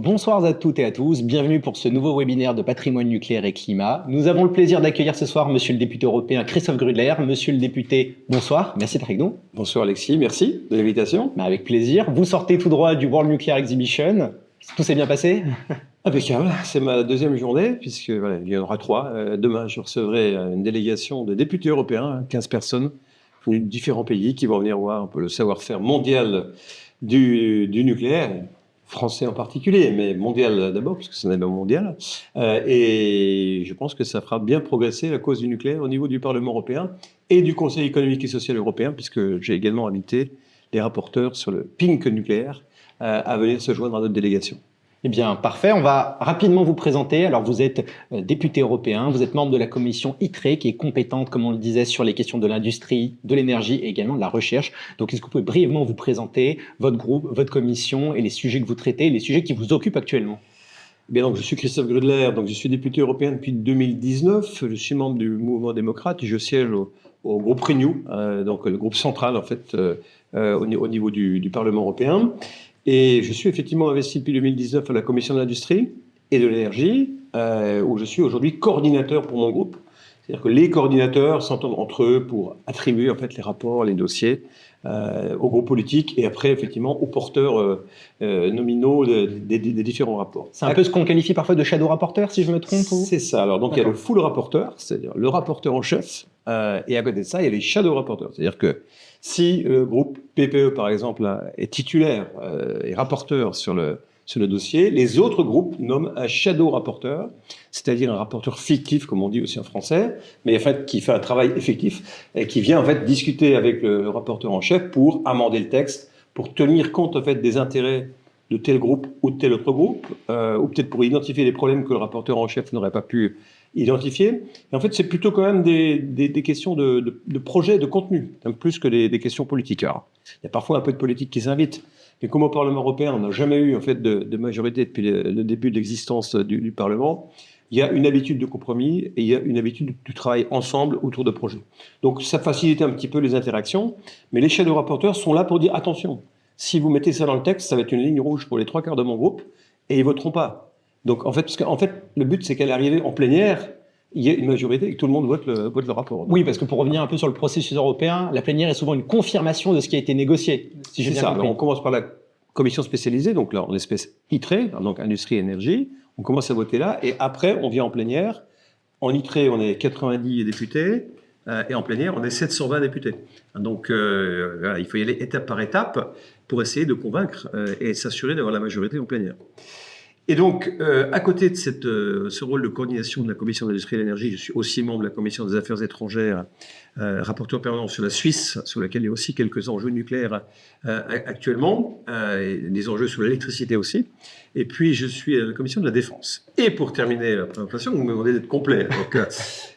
Bonsoir à toutes et à tous, bienvenue pour ce nouveau webinaire de patrimoine nucléaire et climat. Nous avons le plaisir d'accueillir ce soir Monsieur le député européen Christophe Grudler. Monsieur le député, bonsoir, merci d'être avec nous. Bonsoir Alexis, merci de l'invitation. Avec plaisir. Vous sortez tout droit du World Nuclear Exhibition. Tout s'est bien passé? Impeccable, c'est ma deuxième journée, puisque voilà, il y en aura 3. Demain, je recevrai une délégation de députés européens, 15 personnes, venus de différents pays, qui vont venir voir un peu le savoir-faire mondial du nucléaire, français en particulier, mais mondial d'abord, parce que c'est un débat mondial. Et je pense que ça fera bien progresser la cause du nucléaire au niveau du Parlement européen et du Conseil économique et social européen, puisque j'ai également invité les rapporteurs sur le pink nucléaire à venir se joindre à notre délégation. Eh bien, parfait. On va rapidement vous présenter. Alors, vous êtes député européen, vous êtes membre de la commission ITRE, qui est compétente, comme on le disait, sur les questions de l'industrie, de l'énergie et également de la recherche. Donc, est-ce que vous pouvez brièvement vous présenter votre groupe, votre commission et les sujets que vous traitez, les sujets qui vous occupent actuellement? Bien, donc, je suis Christophe Grudler, donc je suis député européen depuis 2019. Je suis membre du mouvement démocrate et je siège au groupe Renew, donc le groupe central en fait au niveau du Parlement européen. Et je suis effectivement investi depuis 2019 à la Commission de l'Industrie et de l'Énergie, où je suis aujourd'hui coordinateur pour mon groupe. C'est-à-dire que les coordinateurs s'entendent entre eux pour attribuer en fait les rapports, les dossiers aux groupes politiques et après effectivement aux porteurs nominaux des différents rapports. C'est un peu ce qu'on qualifie parfois de shadow rapporteur, si je me trompe? C'est ça. Alors donc il y a le full rapporteur, c'est-à-dire le rapporteur en chef, et à côté de ça, il y a les shadow rapporteurs. C'est-à-dire que si le groupe PPE, par exemple, est titulaire et rapporteur sur le dossier, les autres groupes nomment un shadow rapporteur, c'est-à-dire un rapporteur fictif, comme on dit aussi en français, mais en fait qui fait un travail effectif et qui vient en fait discuter avec le rapporteur en chef pour amender le texte, pour tenir compte en fait des intérêts de tel groupe ou de tel autre groupe, ou peut-être pour identifier les problèmes que le rapporteur en chef n'aurait pas pu identifier. Et en fait, c'est plutôt quand même des questions de projet, de contenu, plus que des questions politiques. Alors, il y a parfois un peu de politique qui s'invite, mais comme au Parlement européen, on n'a jamais eu en fait de majorité depuis le début de l'existence du Parlement, il y a une habitude de compromis et il y a une habitude du travail ensemble autour de projets. Donc ça facilite un petit peu les interactions, mais les shadow rapporteurs sont là pour dire attention, si vous mettez ça dans le texte, ça va être une ligne rouge pour les 3/4 de mon groupe et ils voteront pas. Donc, en fait, parce qu'en fait, le but, c'est qu'à l'arrivée en plénière, il y ait une majorité et que tout le monde vote le rapport. Donc, oui, parce que pour revenir un peu sur le processus européen, la plénière est souvent une confirmation de ce qui a été négocié, si j'ai bien compris. Alors, on commence par la commission spécialisée, donc là, en espèce ITRE, donc industrie et énergie. On commence à voter là, et après, on vient en plénière. En ITRE, on est 90 députés, et en plénière, on est 720 députés. Donc, voilà, il faut y aller étape par étape pour essayer de convaincre et s'assurer d'avoir la majorité en plénière. Et donc, à côté de ce rôle de coordination de la Commission de l'Industrie et de l'Énergie, je suis aussi membre de la Commission des Affaires étrangères, rapporteur permanent sur la Suisse, sur laquelle il y a aussi quelques enjeux nucléaires actuellement, et des enjeux sur l'électricité aussi. Et puis, je suis à la Commission de la Défense. Et pour terminer la présentation, vous me demandez d'être complet. Donc,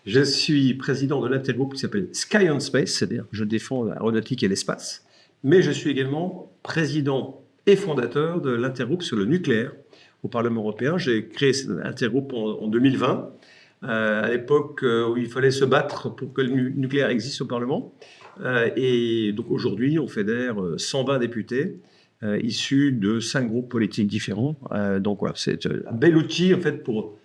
je suis président de l'intergroupe qui s'appelle Sky and Space, c'est-à-dire que je défends l'aéronautique et l'espace, mais je suis également président et fondateur de l'intergroupe sur le nucléaire au Parlement européen. J'ai créé cet intergroupe en 2020, à l'époque où il fallait se battre pour que le nucléaire existe au Parlement. Et donc aujourd'hui, on fédère 120 députés issus de 5 groupes politiques différents. Donc voilà, c'est un bel outil en fait pour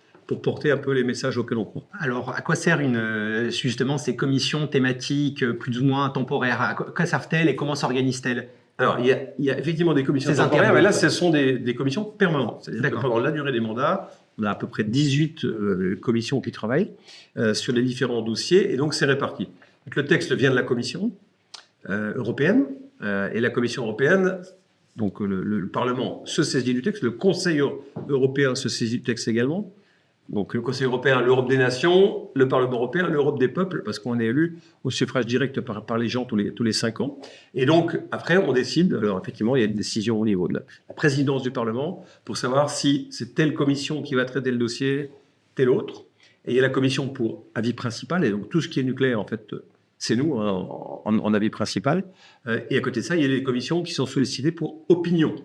porter un peu les messages auxquels on croit. Alors, à quoi servent justement ces commissions thématiques plus ou moins temporaires? À quoi servent-elles et comment s'organisent-elles? Alors, il y a effectivement des commissions temporaires, mais là, ce sont des commissions permanentes. C'est-à-dire que pendant la durée des mandats, on a à peu près 18 commissions qui travaillent sur les différents dossiers, et donc c'est réparti. Donc, le texte vient de la Commission européenne, et la Commission européenne, donc le Parlement se saisit du texte, le Conseil européen se saisit du texte également. Donc le Conseil européen, l'Europe des nations, le Parlement européen, l'Europe des peuples, parce qu'on est élu au suffrage direct par les gens tous les 5 ans. Et donc, après, on décide, alors effectivement, il y a une décision au niveau de la présidence du Parlement pour savoir si c'est telle commission qui va traiter le dossier, telle autre. Et il y a la commission pour avis principal, et donc tout ce qui est nucléaire, en fait, c'est nous, hein, en avis principal. Et à côté de ça, il y a les commissions qui sont sollicitées pour opinion,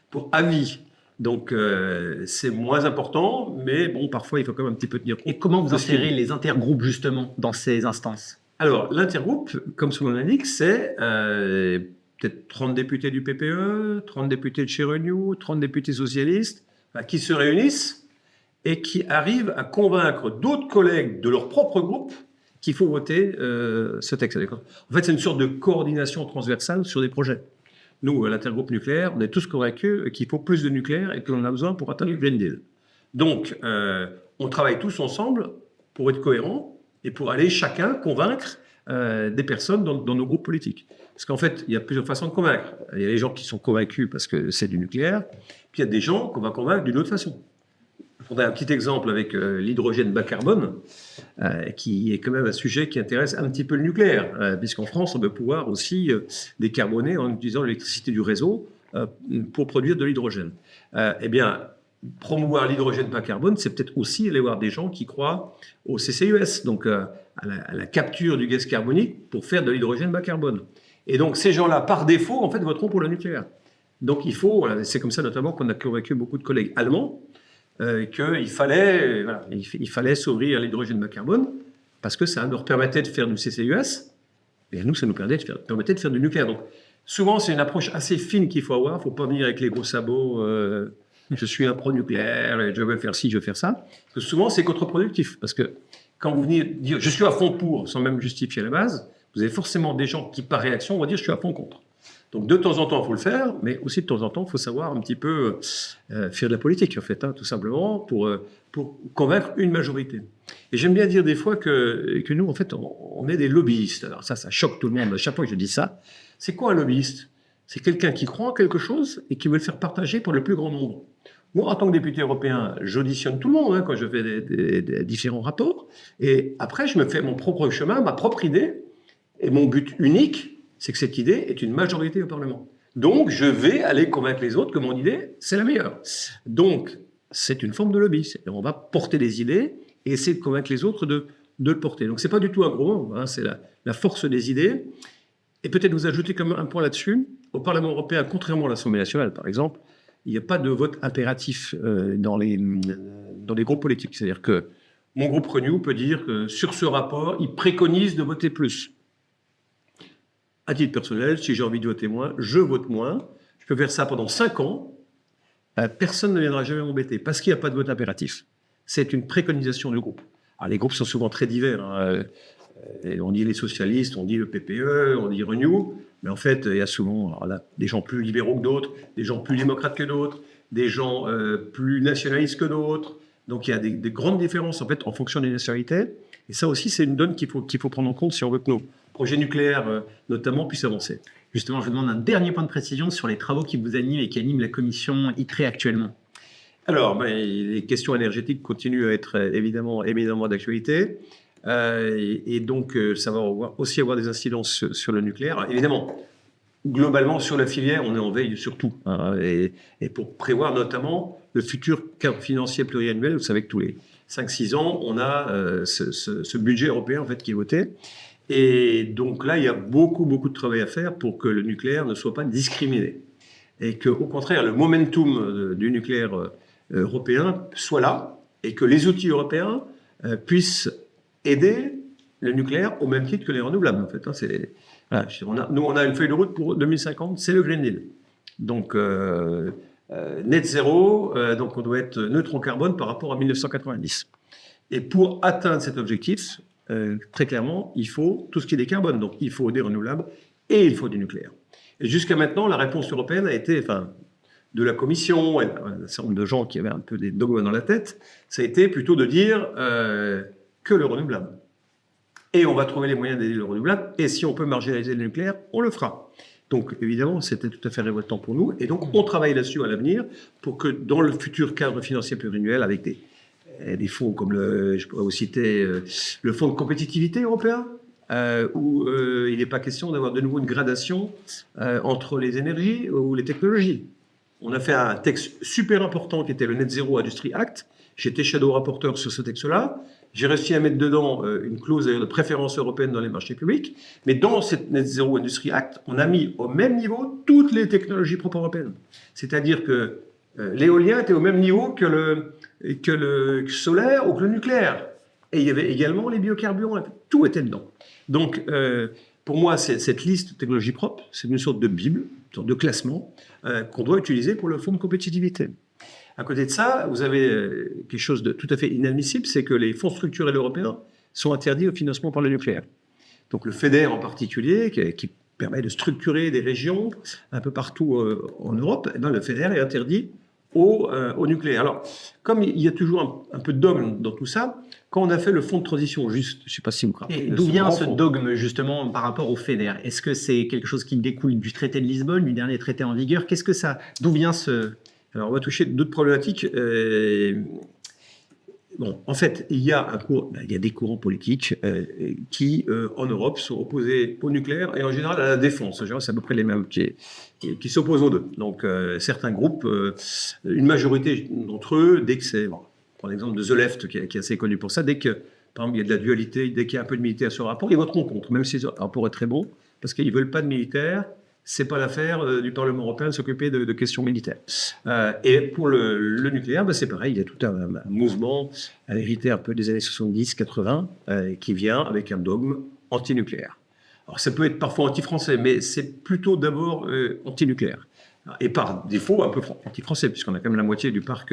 pour avis. Donc, c'est moins important, mais bon, parfois, il faut quand même un petit peu tenir compte. Et comment vous insérez les intergroupes, justement, dans ces instances? Alors, l'intergroupe, comme son nom l'indique, c'est peut-être 30 députés du PPE, 30 députés de chez Renew, 30 députés socialistes, qui se réunissent et qui arrivent à convaincre d'autres collègues de leur propre groupe qu'il faut voter ce texte. En fait, c'est une sorte de coordination transversale sur des projets. Nous, à l'intergroupe nucléaire, on est tous convaincus qu'il faut plus de nucléaire et que l'on en a besoin pour atteindre le Green Deal. Donc, on travaille tous ensemble pour être cohérents et pour aller chacun convaincre des personnes dans nos groupes politiques. Parce qu'en fait, il y a plusieurs façons de convaincre. Il y a les gens qui sont convaincus parce que c'est du nucléaire, puis il y a des gens qu'on va convaincre d'une autre façon. Je prendrai un petit exemple avec l'hydrogène bas carbone, qui est quand même un sujet qui intéresse un petit peu le nucléaire, puisqu'en France, on veut pouvoir aussi décarboner en utilisant l'électricité du réseau pour produire de l'hydrogène. Eh bien, promouvoir l'hydrogène bas carbone, c'est peut-être aussi aller voir des gens qui croient au CCUS, donc à la capture du gaz carbonique pour faire de l'hydrogène bas carbone. Et donc, ces gens-là, par défaut, en fait, voteront pour le nucléaire. Donc, il faut, c'est comme ça notamment qu'on a convaincu beaucoup de collègues allemands qu'il fallait, il fallait s'ouvrir à l'hydrogène bas carbone parce que ça leur permettait de faire du CCUS, et à nous, ça nous permettait de faire du nucléaire. Donc, souvent, c'est une approche assez fine qu'il faut avoir. Il ne faut pas venir avec les gros sabots. Je suis un pro-nucléaire, je veux faire ci, je veux faire ça. Parce que souvent, c'est contre-productif. Parce que quand vous venez dire je suis à fond pour, sans même justifier la base, vous avez forcément des gens qui, par réaction, vont dire je suis à fond contre. Donc, de temps en temps, il faut le faire, mais aussi de temps en temps, il faut savoir un petit peu faire de la politique, en fait, tout simplement, pour convaincre une majorité. Et j'aime bien dire des fois que nous, en fait, on est des lobbyistes. Alors ça choque tout le monde. À chaque fois que je dis ça, c'est quoi un lobbyiste? C'est quelqu'un qui croit en quelque chose et qui veut le faire partager pour le plus grand nombre. Moi, en tant que député européen, j'auditionne tout le monde quand je fais des différents rapports. Et après, je me fais mon propre chemin, ma propre idée. Et mon but unique, c'est que cette idée est une majorité au Parlement. Donc, je vais aller convaincre les autres que mon idée, c'est la meilleure. Donc, c'est une forme de lobby. On va porter des idées et essayer de convaincre les autres de le porter. Donc, c'est pas du tout un gros mot, c'est la force des idées. Et peut-être vous ajouter comme un point là-dessus. Au Parlement européen, contrairement à l'Assemblée nationale, par exemple, il n'y a pas de vote impératif dans les groupes politiques. C'est-à-dire que mon groupe Renew peut dire que sur ce rapport, il préconise de voter plus. À titre personnel, si j'ai envie de voter moins, je vote moins. Je peux faire ça pendant 5 ans. Personne ne viendra jamais m'embêter parce qu'il n'y a pas de vote impératif. C'est une préconisation du groupe. Alors, les groupes sont souvent très divers. On dit les socialistes, on dit le PPE, on dit Renew. Mais en fait, il y a souvent des gens plus libéraux que d'autres, des gens plus démocrates que d'autres, des gens plus nationalistes que d'autres. Donc il y a des grandes différences en fait en fonction des nationalités. Et ça aussi, c'est une donne qu'il faut prendre en compte si on veut que nos projets nucléaires, notamment, puissent avancer. Justement, je vous demande un dernier point de précision sur les travaux qui vous animent et qui animent la commission ITRE actuellement. Alors, les questions énergétiques continuent à être évidemment d'actualité. Et donc, ça va aussi avoir des incidences sur le nucléaire. Alors, évidemment, globalement, sur la filière, on est en veille sur tout. Et pour prévoir notamment le futur cadre financier pluriannuel, vous savez que tous les 5-6 ans, on a ce budget européen en fait, qui est voté. Et donc là, il y a beaucoup de travail à faire pour que le nucléaire ne soit pas discriminé. Et qu'au contraire, le momentum du nucléaire européen soit là et que les outils européens puissent aider le nucléaire au même titre que les renouvelables. En fait, nous, on a une feuille de route pour 2050, c'est le Green Deal. Donc, net zéro, donc on doit être neutre en carbone par rapport à 1990. Et pour atteindre cet objectif, très clairement, il faut tout ce qui est décarbone. Donc, il faut des renouvelables et il faut du nucléaire. Et jusqu'à maintenant, la réponse européenne a été, de la Commission, et un certain nombre de gens qui avaient un peu des dogmes dans la tête, ça a été plutôt de dire que le renouvelable. Et on va trouver les moyens d'aider le renouvelable, et si on peut marginaliser le nucléaire, on le fera. Donc, évidemment, c'était tout à fait révoltant pour nous, et donc on travaille là-dessus à l'avenir pour que dans le futur cadre financier pluriannuel, avec des fonds comme je pourrais vous citer le fonds de compétitivité européen, où il n'est pas question d'avoir de nouveau une gradation entre les énergies ou les technologies. On a fait un texte super important qui était le Net Zero Industry Act. J'étais shadow rapporteur sur ce texte-là. J'ai réussi à mettre dedans une clause de préférence européenne dans les marchés publics. Mais dans cette Net Zero Industry Act, on a mis au même niveau toutes les technologies propres européennes. C'est-à-dire que l'éolien était au même niveau que le solaire ou que le nucléaire. Et il y avait également les biocarburants. Tout était dedans. Donc, pour moi, cette liste de technologies propres, c'est une sorte de bible, une sorte de classement qu'on doit utiliser pour le fonds de compétitivité. À côté de ça, vous avez quelque chose de tout à fait inadmissible, c'est que les fonds structurels européens sont interdits au financement par le nucléaire. Donc le FEDER en particulier, qui permet de structurer des régions un peu partout en Europe, eh ben, le FEDER est interdit au nucléaire. Alors, comme il y a toujours un peu de dogme dans tout ça, quand on a fait le fonds de transition juste, je ne sais pas si vous rappelez. Et d'où vient ce dogme justement par rapport au FEDER? Est-ce que c'est quelque chose qui découle du traité de Lisbonne, du dernier traité en vigueur? D'où vient ce... Alors, on va toucher d'autres problématiques. Bon, en fait, il y a des courants politiques qui, en Europe, sont opposés au nucléaire et en général à la défense. En général, c'est à peu près les mêmes qui s'opposent aux deux. Donc, certains groupes, une majorité d'entre eux, dès que c'est... Bon, prends l'exemple de The Left, qui est assez connu pour ça, dès que, par exemple, il y a de la dualité, dès qu'il y a un peu de militaire sur le rapport, ils voteront contre, même si ce rapport est très bon, parce qu'ils ne veulent pas de militaire. C'est pas l'affaire du Parlement européen de s'occuper de questions militaires. Et pour le nucléaire, ben c'est pareil, il y a tout un mouvement hérité un peu des années 70-80 qui vient avec un dogme anti-nucléaire. Alors ça peut être parfois anti-français, mais c'est plutôt d'abord anti-nucléaire. Et par défaut, un peu anti-français, puisqu'on a quand même la moitié du parc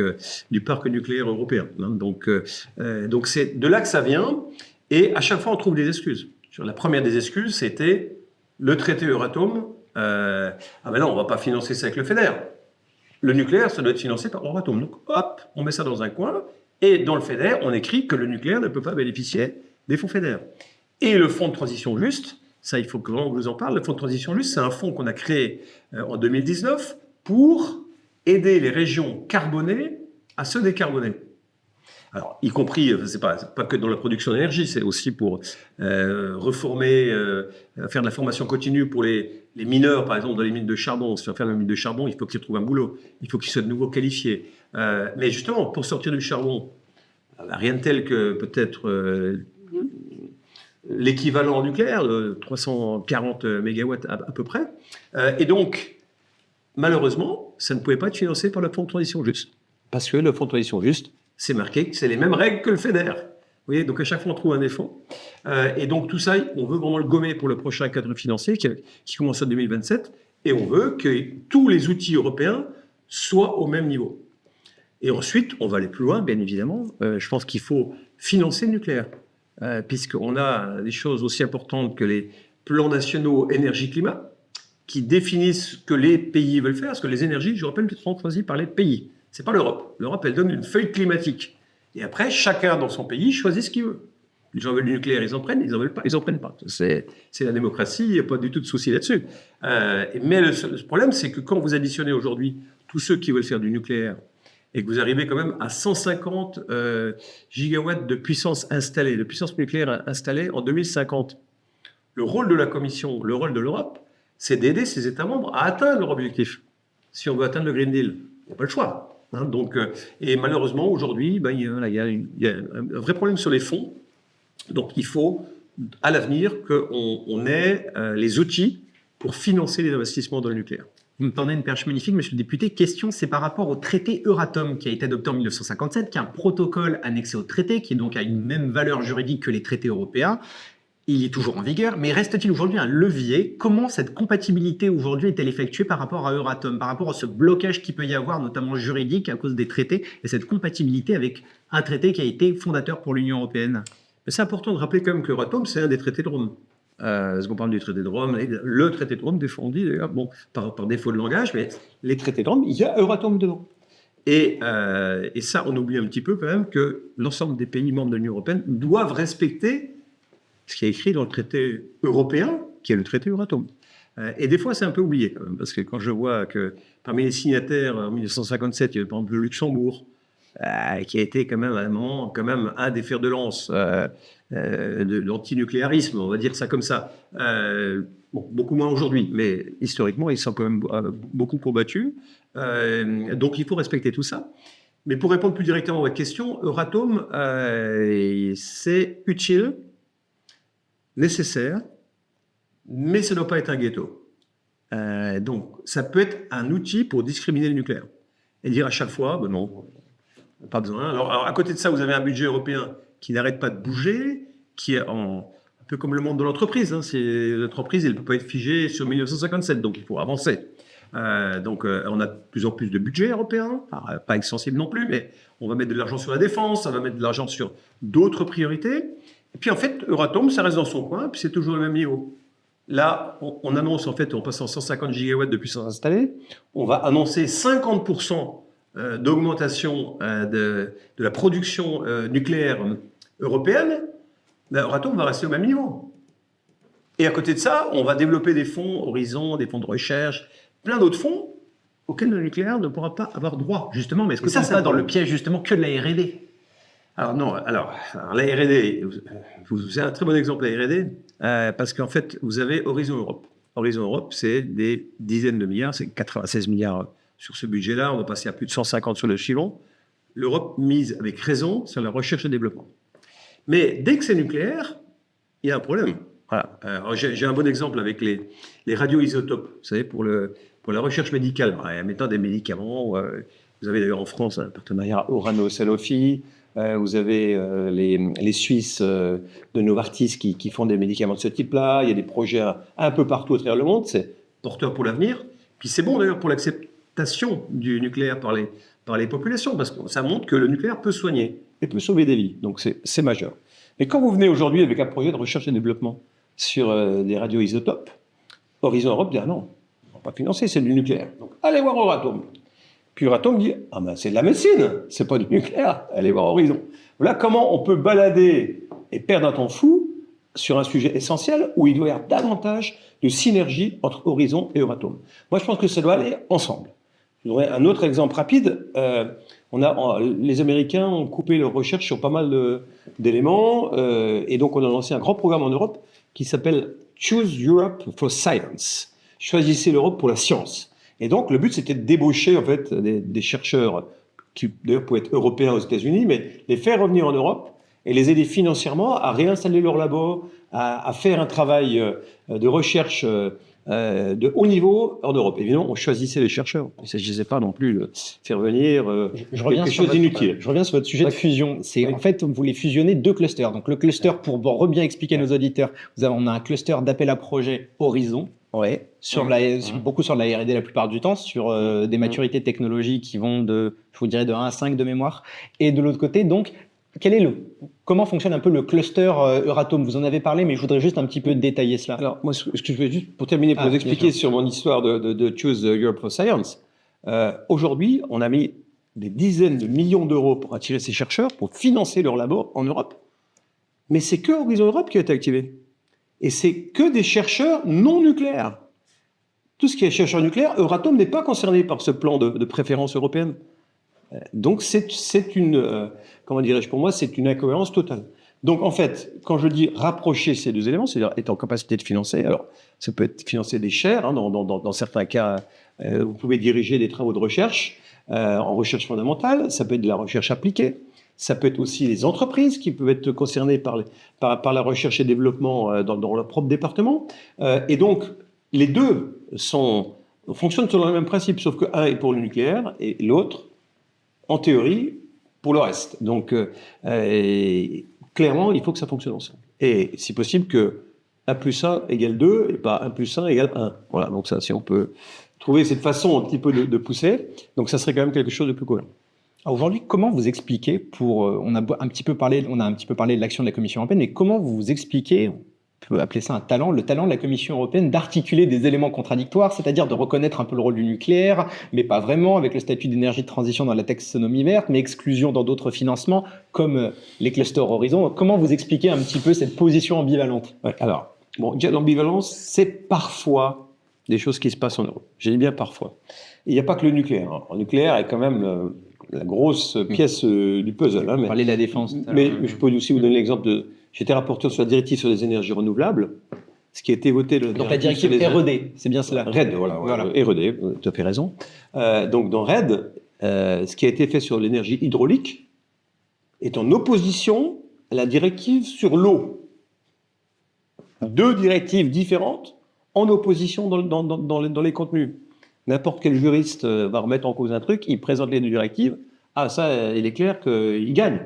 nucléaire européen. Hein. Donc c'est de là que ça vient, et à chaque fois on trouve des excuses. La première des excuses, c'était le traité Euratom. Ben non, on ne va pas financer ça avec le FEDER. Le nucléaire, ça doit être financé par Euratom. Donc, hop, on met ça dans un coin, et dans le FEDER, on écrit que le nucléaire ne peut pas bénéficier des fonds FEDER. Et le fonds de transition juste, ça, il faut que je vous en parle. Le fonds de transition juste, c'est un fonds qu'on a créé en 2019 pour aider les régions carbonées à se décarboner. Alors, y compris, c'est pas que dans la production d'énergie, c'est aussi pour reformer, faire de la formation continue pour les mineurs, par exemple, dans les mines de charbon. Si on fait une mine de charbon, il faut qu'ils trouvent un boulot, il faut qu'ils soient de nouveau qualifiés. Mais justement, pour sortir du charbon, rien de tel que peut-être l'équivalent nucléaire, de 340 mégawatts à peu près. Et donc, malheureusement, ça ne pouvait pas être financé par le fonds de transition juste. Parce que le fonds de transition juste, c'est marqué que c'est les mêmes règles que le FEDER. Vous voyez, donc à chaque fois on trouve un défaut. Et donc tout ça, on veut vraiment le gommer pour le prochain cadre financier qui commence en 2027. Et on veut que tous les outils européens soient au même niveau. Et ensuite, on va aller plus loin, bien évidemment. Je pense qu'il faut financer le nucléaire. Puisqu'on a des choses aussi importantes que les plans nationaux énergie-climat qui définissent ce que les pays veulent faire, parce que les énergies, je rappelle, sont choisies par les pays. C'est pas l'Europe. L'Europe, elle donne une feuille climatique. Et après, chacun dans son pays choisit ce qu'il veut. Les gens veulent du nucléaire, ils en prennent. Ils en veulent pas, ils en prennent pas. C'est la démocratie, il n'y a pas du tout de souci là-dessus. Mais le problème, c'est que quand vous additionnez aujourd'hui tous ceux qui veulent faire du nucléaire et que vous arrivez quand même à 150 gigawatts de puissance installée, de puissance nucléaire installée en 2050, le rôle de la Commission, le rôle de l'Europe, c'est d'aider ces États membres à atteindre leur objectif. Si on veut atteindre le Green Deal, il n'y a pas le choix. Hein, donc, et malheureusement, aujourd'hui, ben, il y a un vrai problème sur les fonds. Donc, il faut, à l'avenir, qu'on ait les outils pour financer les investissements dans le nucléaire. Vous me tendez une perche magnifique, monsieur le député. Question, c'est par rapport au traité Euratom qui a été adopté en 1957, qui est un protocole annexé au traité, qui donc a une même valeur juridique que les traités européens. Il est toujours en vigueur, mais reste-t-il aujourd'hui un levier? Comment cette compatibilité aujourd'hui est-elle effectuée par rapport à Euratom, par rapport à ce blocage qu'il peut y avoir, notamment juridique, à cause des traités, et cette compatibilité avec un traité qui a été fondateur pour l'Union européenne? C'est important de rappeler quand même que Euratom, c'est un des traités de Rome. Parce qu'on parle du traité de Rome, le traité de Rome défendu, d'ailleurs, bon, par défaut de langage, mais les traités de Rome, il y a Euratom dedans. Et ça, on oublie un petit peu quand même que l'ensemble des pays membres de l'Union européenne doivent respecter ce qui est écrit dans le traité européen, qui est le traité Euratom. Et des fois, c'est un peu oublié, quand même, parce que quand je vois que parmi les signataires, en 1957, il y avait par exemple le Luxembourg, qui a été quand même à un moment, un des fers de lance de l'antinucléarisme, on va dire ça comme ça. Bon, beaucoup moins aujourd'hui, mais historiquement, ils sont quand même beaucoup combattus. Donc, il faut respecter tout ça. Mais pour répondre plus directement à votre question, Euratom, c'est utile, nécessaire, mais ça ne doit pas être un ghetto. Donc, ça peut être un outil pour discriminer le nucléaire. Et dire à chaque fois, ben non, pas besoin. Alors, à côté de ça, vous avez un budget européen qui n'arrête pas de bouger, qui est un peu comme le monde de l'entreprise. Hein. L'entreprise, elle ne peut pas être figée sur 1957, donc il faut avancer. On a de plus en plus de budget européen, pas extensible non plus, mais on va mettre de l'argent sur la défense, on va mettre de l'argent sur d'autres priorités. Et puis en fait, Euratom, ça reste dans son coin, puis c'est toujours le même niveau. Là, on annonce, en fait, on passe en 150 gigawatts de puissance installée. On va annoncer 50% d'augmentation de la production nucléaire européenne. Euratom va rester au même niveau. Et à côté de ça, on va développer des fonds Horizon, des fonds de recherche, plein d'autres fonds auxquels le nucléaire ne pourra pas avoir droit. Justement, mais est-ce que ça, c'est pas dans le piège justement que de la R&D? Alors non, alors la R&D, c'est un très bon exemple, la R&D, parce qu'en fait, vous avez Horizon Europe. Horizon Europe, c'est des dizaines de milliards, c'est 96 milliards sur ce budget-là, on va passer à plus de 150 sur le Chivon. L'Europe mise avec raison sur la recherche et développement. Mais dès que c'est nucléaire, il y a un problème. Voilà. J'ai un bon exemple avec les radioisotopes, vous savez, pour la recherche médicale. En mettant des médicaments, vous avez d'ailleurs en France un partenariat Orano-Sanofi, vous avez les Suisses de Novartis qui font des médicaments de ce type-là. Il y a des projets un peu partout à travers le monde. C'est porteur pour l'avenir. Puis c'est bon d'ailleurs pour l'acceptation du nucléaire par les populations, parce que ça montre que le nucléaire peut soigner et peut sauver des vies. Donc c'est majeur. Mais quand vous venez aujourd'hui avec un projet de recherche et développement sur des radioisotopes, Horizon Europe dit « Ah non, on ne va pas financer, c'est du nucléaire. » Donc allez voir Euratom. Puis Euratom dit « Ah ben c'est de la médecine, c'est pas du nucléaire, allez voir Horizon. » Voilà comment on peut balader et perdre un temps fou sur un sujet essentiel où il doit y avoir davantage de synergie entre Horizon et Euratom. Moi je pense que ça doit aller ensemble. Je donnerai un autre exemple rapide. Les Américains ont coupé leur recherche sur pas mal d'éléments et donc on a lancé un grand programme en Europe qui s'appelle Choose Europe for Science. Choisissez l'Europe pour la science. Et donc le but c'était de débaucher en fait des chercheurs qui d'ailleurs pouvaient être européens aux États-Unis, mais les faire revenir en Europe et les aider financièrement à réinstaller leur labo, à faire un travail de recherche de haut niveau en Europe. Évidemment, on choisissait les chercheurs. Il ne s'agissait pas non plus de faire venir quelque chose d'inutile. Je reviens sur votre sujet de fusion. En fait, vous voulez fusionner deux clusters. Donc le cluster, pour bien expliquer à nos auditeurs, on a un cluster d'appel à projet Horizon, beaucoup sur la R&D la plupart du temps, sur des maturités technologiques qui vont je vous dirais, de 1 à 5 de mémoire. Et de l'autre côté, donc, comment fonctionne un peu le cluster Euratom? Vous en avez parlé, mais je voudrais juste un petit peu détailler cela. Alors, moi, ce que je veux juste, pour terminer, pour vous expliquer sur mon histoire de Choose Europe for Science, aujourd'hui, on a mis des dizaines de millions d'euros pour attirer ces chercheurs, pour financer leur labo en Europe. Mais c'est que Horizon Europe qui a été activé. Et c'est que des chercheurs non nucléaires. Tout ce qui est chercheur nucléaire, Euratom n'est pas concerné par ce plan de préférence européenne. Donc c'est une, comment dirais-je, pour moi, c'est une incohérence totale. Donc en fait, quand je dis rapprocher ces deux éléments, c'est-à-dire être en capacité de financer, alors ça peut être financer des chaires, dans certains cas, vous pouvez diriger des travaux de recherche en recherche fondamentale, ça peut être de la recherche appliquée, ça peut être aussi les entreprises qui peuvent être concernées par la recherche et développement dans leur propre département. Et donc les deux fonctionnent selon le même principe, sauf que un est pour le nucléaire et l'autre, en théorie, pour le reste. Donc, clairement, il faut que ça fonctionne ensemble. Et si possible que 1 plus 1 égale 2 et pas 1 plus 1 égale 1. Voilà, donc ça, si on peut trouver cette façon un petit peu de pousser, donc ça serait quand même quelque chose de plus cohérent. Aujourd'hui, comment vous expliquez, on a un petit peu parlé de l'action de la Commission européenne, mais comment vous expliquez, on peut appeler ça le talent de la Commission européenne d'articuler des éléments contradictoires, c'est-à-dire de reconnaître un peu le rôle du nucléaire, mais pas vraiment, avec le statut d'énergie de transition dans la taxonomie verte, mais exclusion dans d'autres financements, comme les clusters Horizon. Comment vous expliquez un petit peu cette position ambivalente? Alors, l'ambivalence, c'est parfois des choses qui se passent en Europe. J'ai dit bien parfois. Il n'y a pas que le nucléaire. Le nucléaire est quand même la grosse pièce du puzzle. Vous parlez de la défense. Mais je peux aussi vous donner l'exemple de... J'étais rapporteur sur la directive sur les énergies renouvelables, ce qui a été voté... Donc la directive RED, c'est bien cela. RED, voilà. RED, tu as fait raison. Donc dans RED, ce qui a été fait sur l'énergie hydraulique est en opposition à la directive sur l'eau. Deux directives différentes en opposition dans les contenus. N'importe quel juriste va remettre en cause un truc, il présente les deux directives, ça, il est clair qu'il gagne.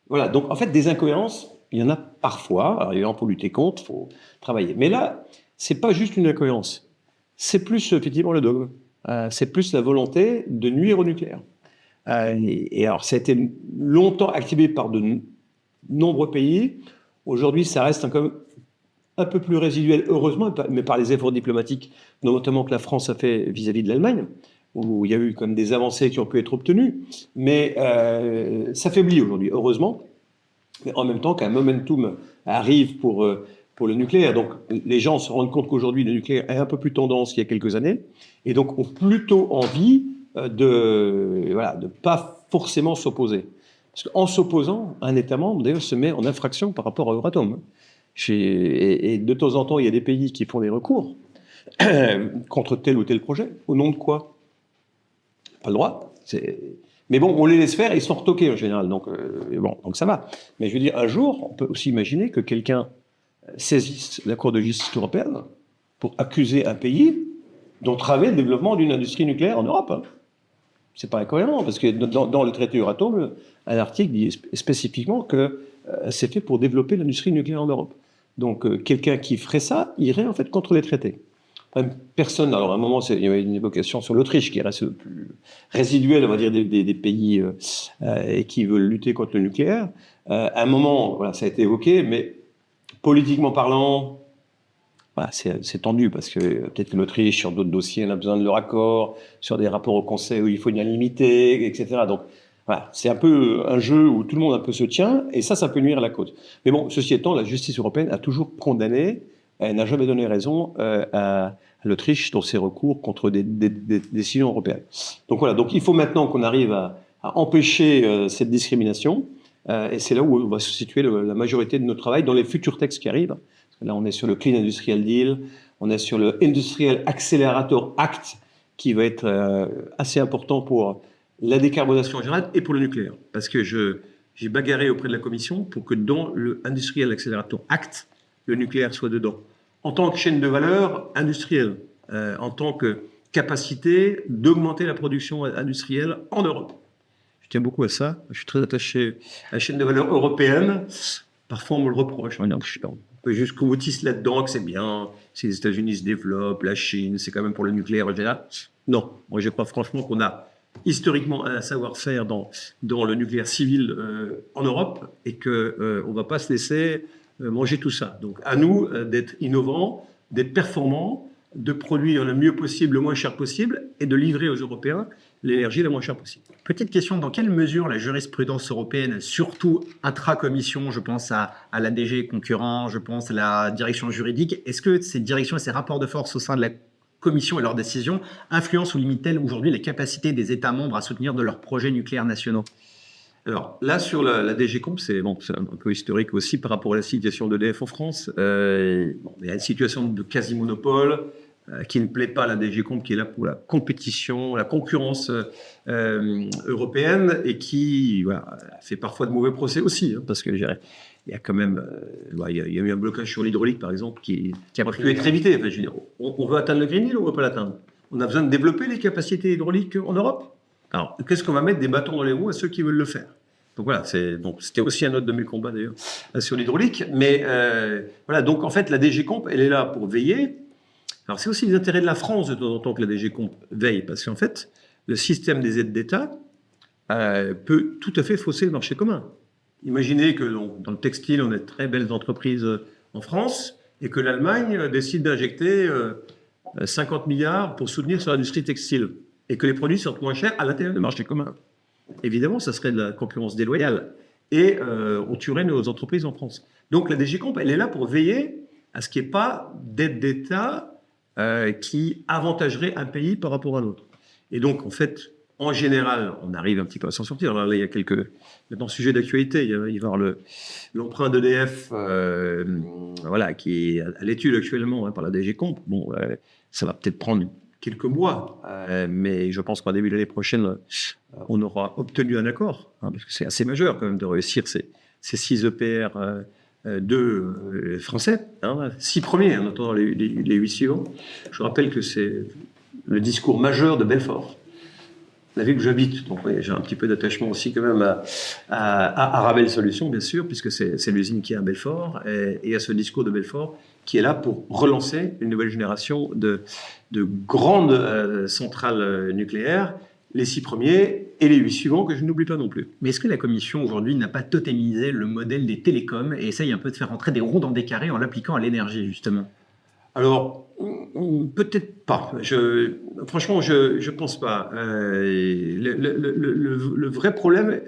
Voilà, donc en fait, des incohérences, il y en a parfois. Alors évidemment, pour lutter contre, il faut travailler. Mais là, c'est pas juste une incohérence. C'est plus, effectivement, le dogme. c'est plus la volonté de nuire au nucléaire. Et alors, ça a été longtemps activé par de nombreux pays. Aujourd'hui, ça reste quand même un peu plus résiduel, heureusement, mais par les efforts diplomatiques, notamment que la France a fait vis-à-vis de l'Allemagne, où il y a eu comme des avancées qui ont pu être obtenues. Mais ça faiblit aujourd'hui, heureusement. Mais en même temps qu'un momentum arrive pour le nucléaire. Donc, les gens se rendent compte qu'aujourd'hui, le nucléaire est un peu plus tendance qu'il y a quelques années, et donc ont plutôt envie de pas forcément s'opposer. Parce qu'en s'opposant, un État membre, d'ailleurs, se met en infraction par rapport à Euratom. Et de temps en temps, il y a des pays qui font des recours contre tel ou tel projet. Au nom de quoi? Pas le droit. Mais bon, on les laisse faire et ils sont retoqués en général. Donc ça va. Mais je veux dire, un jour, on peut aussi imaginer que quelqu'un saisisse la Cour de justice européenne pour accuser un pays d'entraver le développement d'une industrie nucléaire en Europe. Hein. C'est pas incohérent, parce que dans le traité Euratom, un article dit spécifiquement que c'est fait pour développer l'industrie nucléaire en Europe. Donc quelqu'un qui ferait ça irait en fait contre les traités. Personne, alors à un moment, il y avait une évocation sur l'Autriche, qui reste le plus résiduel, on va dire, des pays et qui veulent lutter contre le nucléaire. À un moment, voilà, ça a été évoqué, mais politiquement parlant, voilà, c'est tendu, parce que peut-être que l'Autriche, sur d'autres dossiers, elle a besoin de leur accord, sur des rapports au Conseil où il faut une unanimité, etc. Donc, voilà, c'est un peu un jeu où tout le monde un peu se tient, et ça peut nuire à la cause. Mais bon, ceci étant, la justice européenne a toujours condamné, elle n'a jamais donné raison à l'Autriche dans ses recours contre des décisions européennes. Donc voilà, donc il faut maintenant qu'on arrive à empêcher cette discrimination, et c'est là où on va se situer la majorité de notre travail dans les futurs textes qui arrivent. Là, on est sur le Clean Industrial Deal, on est sur le Industrial Accelerator Act, qui va être assez important pour la décarbonisation en général et pour le nucléaire. Parce que j'ai bagarré auprès de la Commission pour que dans le Industrial Accelerator Act, le nucléaire soit dedans. En tant que chaîne de valeur industrielle, en tant que capacité d'augmenter la production industrielle en Europe. Je tiens beaucoup à ça. Je suis très attaché à la chaîne de valeur européenne. Parfois, on me le reproche. On peut juste qu'on tisse là-dedans, que c'est bien, si les États-Unis se développent, la Chine, c'est quand même pour le nucléaire en général. Non, moi je crois franchement qu'on a historiquement un savoir-faire dans le nucléaire civil en Europe, et qu'on ne va pas se laisser manger tout ça. Donc à nous d'être innovants, d'être performants, de produire le mieux possible, le moins cher possible, et de livrer aux Européens l'énergie la moins chère possible. Petite question, dans quelle mesure la jurisprudence européenne, surtout intra-commission, je pense à la DG concurrent, je pense à la direction juridique, est-ce que ces directions et ces rapports de force au sein de la Commission et leurs décisions influencent ou limitent-elles aujourd'hui les capacités des États membres à soutenir de leurs projets nucléaires nationaux? Alors là, sur la DG Comp, c'est un peu historique aussi par rapport à la situation d'EDF en France. Il y a une situation de quasi-monopole qui ne plaît pas à la DG Comp, qui est là pour la compétition, la concurrence européenne, et qui fait parfois de mauvais procès aussi, hein, parce que il y a quand même il y a eu un blocage sur l'hydraulique, par exemple, qui a pu être évité. Enfin, je veux dire, on veut atteindre le Green Deal ou on ne veut pas l'atteindre? On a besoin de développer les capacités hydrauliques en Europe. Alors, qu'est-ce qu'on va mettre des bâtons dans les roues à ceux qui veulent le faire? Donc voilà, c'était aussi un autre de mes combats d'ailleurs sur l'hydraulique. Mais voilà, donc en fait, la DG Comp, elle est là pour veiller. Alors c'est aussi les intérêts de la France de temps en temps que la DG Comp veille, parce qu'en fait, le système des aides d'État peut tout à fait fausser le marché commun. Imaginez que dans le textile, on a de très belles entreprises en France, et que l'Allemagne décide d'injecter 50 milliards pour soutenir sur l'industrie textile, et que les produits sortent moins chers à l'intérieur du marché commun. Évidemment, ça serait de la concurrence déloyale, et on tuerait nos entreprises en France. Donc la DG Comp, elle est là pour veiller à ce qu'il n'y ait pas d'aide d'État qui avantagerait un pays par rapport à l'autre. Et donc, en fait, en général, on arrive un petit peu à s'en sortir. Alors là, il y a maintenant, sujet d'actualité, il va y avoir l'emprunt d'EDF, qui est à l'étude actuellement par la DG Comp. Bon, ça va peut-être prendre quelques mois, mais je pense qu'en début de l'année prochaine, on aura obtenu un accord, hein, parce que c'est assez majeur quand même de réussir ces 6 EPR français, 6 premiers, en attendant les 8 suivants. Je rappelle que c'est le discours majeur de Belfort. la ville où j'habite. Donc oui, j'ai un petit peu d'attachement aussi quand même à Arabelle Solutions, bien sûr, puisque c'est l'usine qui est à Belfort, et à ce discours de Belfort qui est là pour relancer une nouvelle génération de grandes centrales nucléaires, les 6 premiers et les 8 suivants que je n'oublie pas non plus. Mais est-ce que la Commission aujourd'hui n'a pas totémisé le modèle des télécoms et essaye un peu de faire entrer des ronds dans des carrés en l'appliquant à l'énergie, justement? Alors, peut-être pas. Franchement, je pense pas. Le vrai problème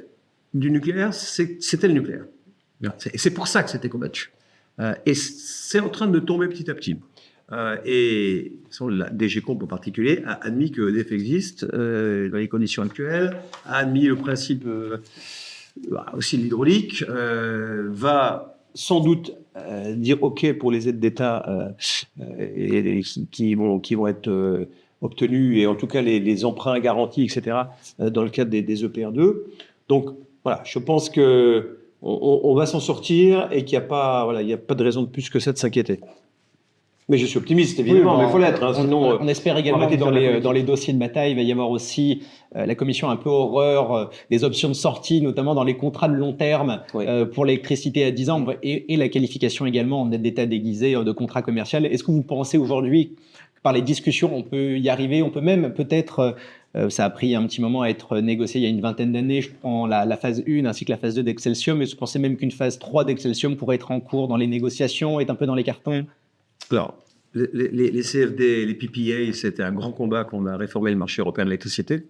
du nucléaire, c'était le nucléaire. C'est pour ça que c'était combattu. Et c'est en train de tomber petit à petit. Et la DG Comp en particulier a admis que EDF existe dans les conditions actuelles, a admis le principe aussi de l'hydraulique, va sans doute dire OK pour les aides d'État qui vont être obtenues, et en tout cas les emprunts garantis, etc., dans le cadre des EPR2. Donc voilà, je pense qu'on va s'en sortir et qu'il n'y a pas, il n'y a pas de raison de plus que ça de s'inquiéter. Mais je suis optimiste, évidemment, mais il faut l'être. Hein, sinon, on espère également que dans les dossiers de bataille, il va y avoir aussi la Commission un peu horreur des options de sortie, notamment dans les contrats de long terme pour l'électricité à 10 ans et la qualification également en aide d'État déguisée de contrat commercial. Est-ce que vous pensez aujourd'hui que par les discussions, on peut y arriver? On peut même peut-être, ça a pris un petit moment à être négocié il y a une vingtaine d'années, je prends la phase 1 ainsi que la phase 2 d'Excelsium, et je pensais même qu'une phase 3 d'Excelsium pourrait être en cours dans les négociations, est un peu dans les cartons. Alors, les CFD, les PPA, c'était un grand combat qu'on a réformé le marché européen de l'électricité,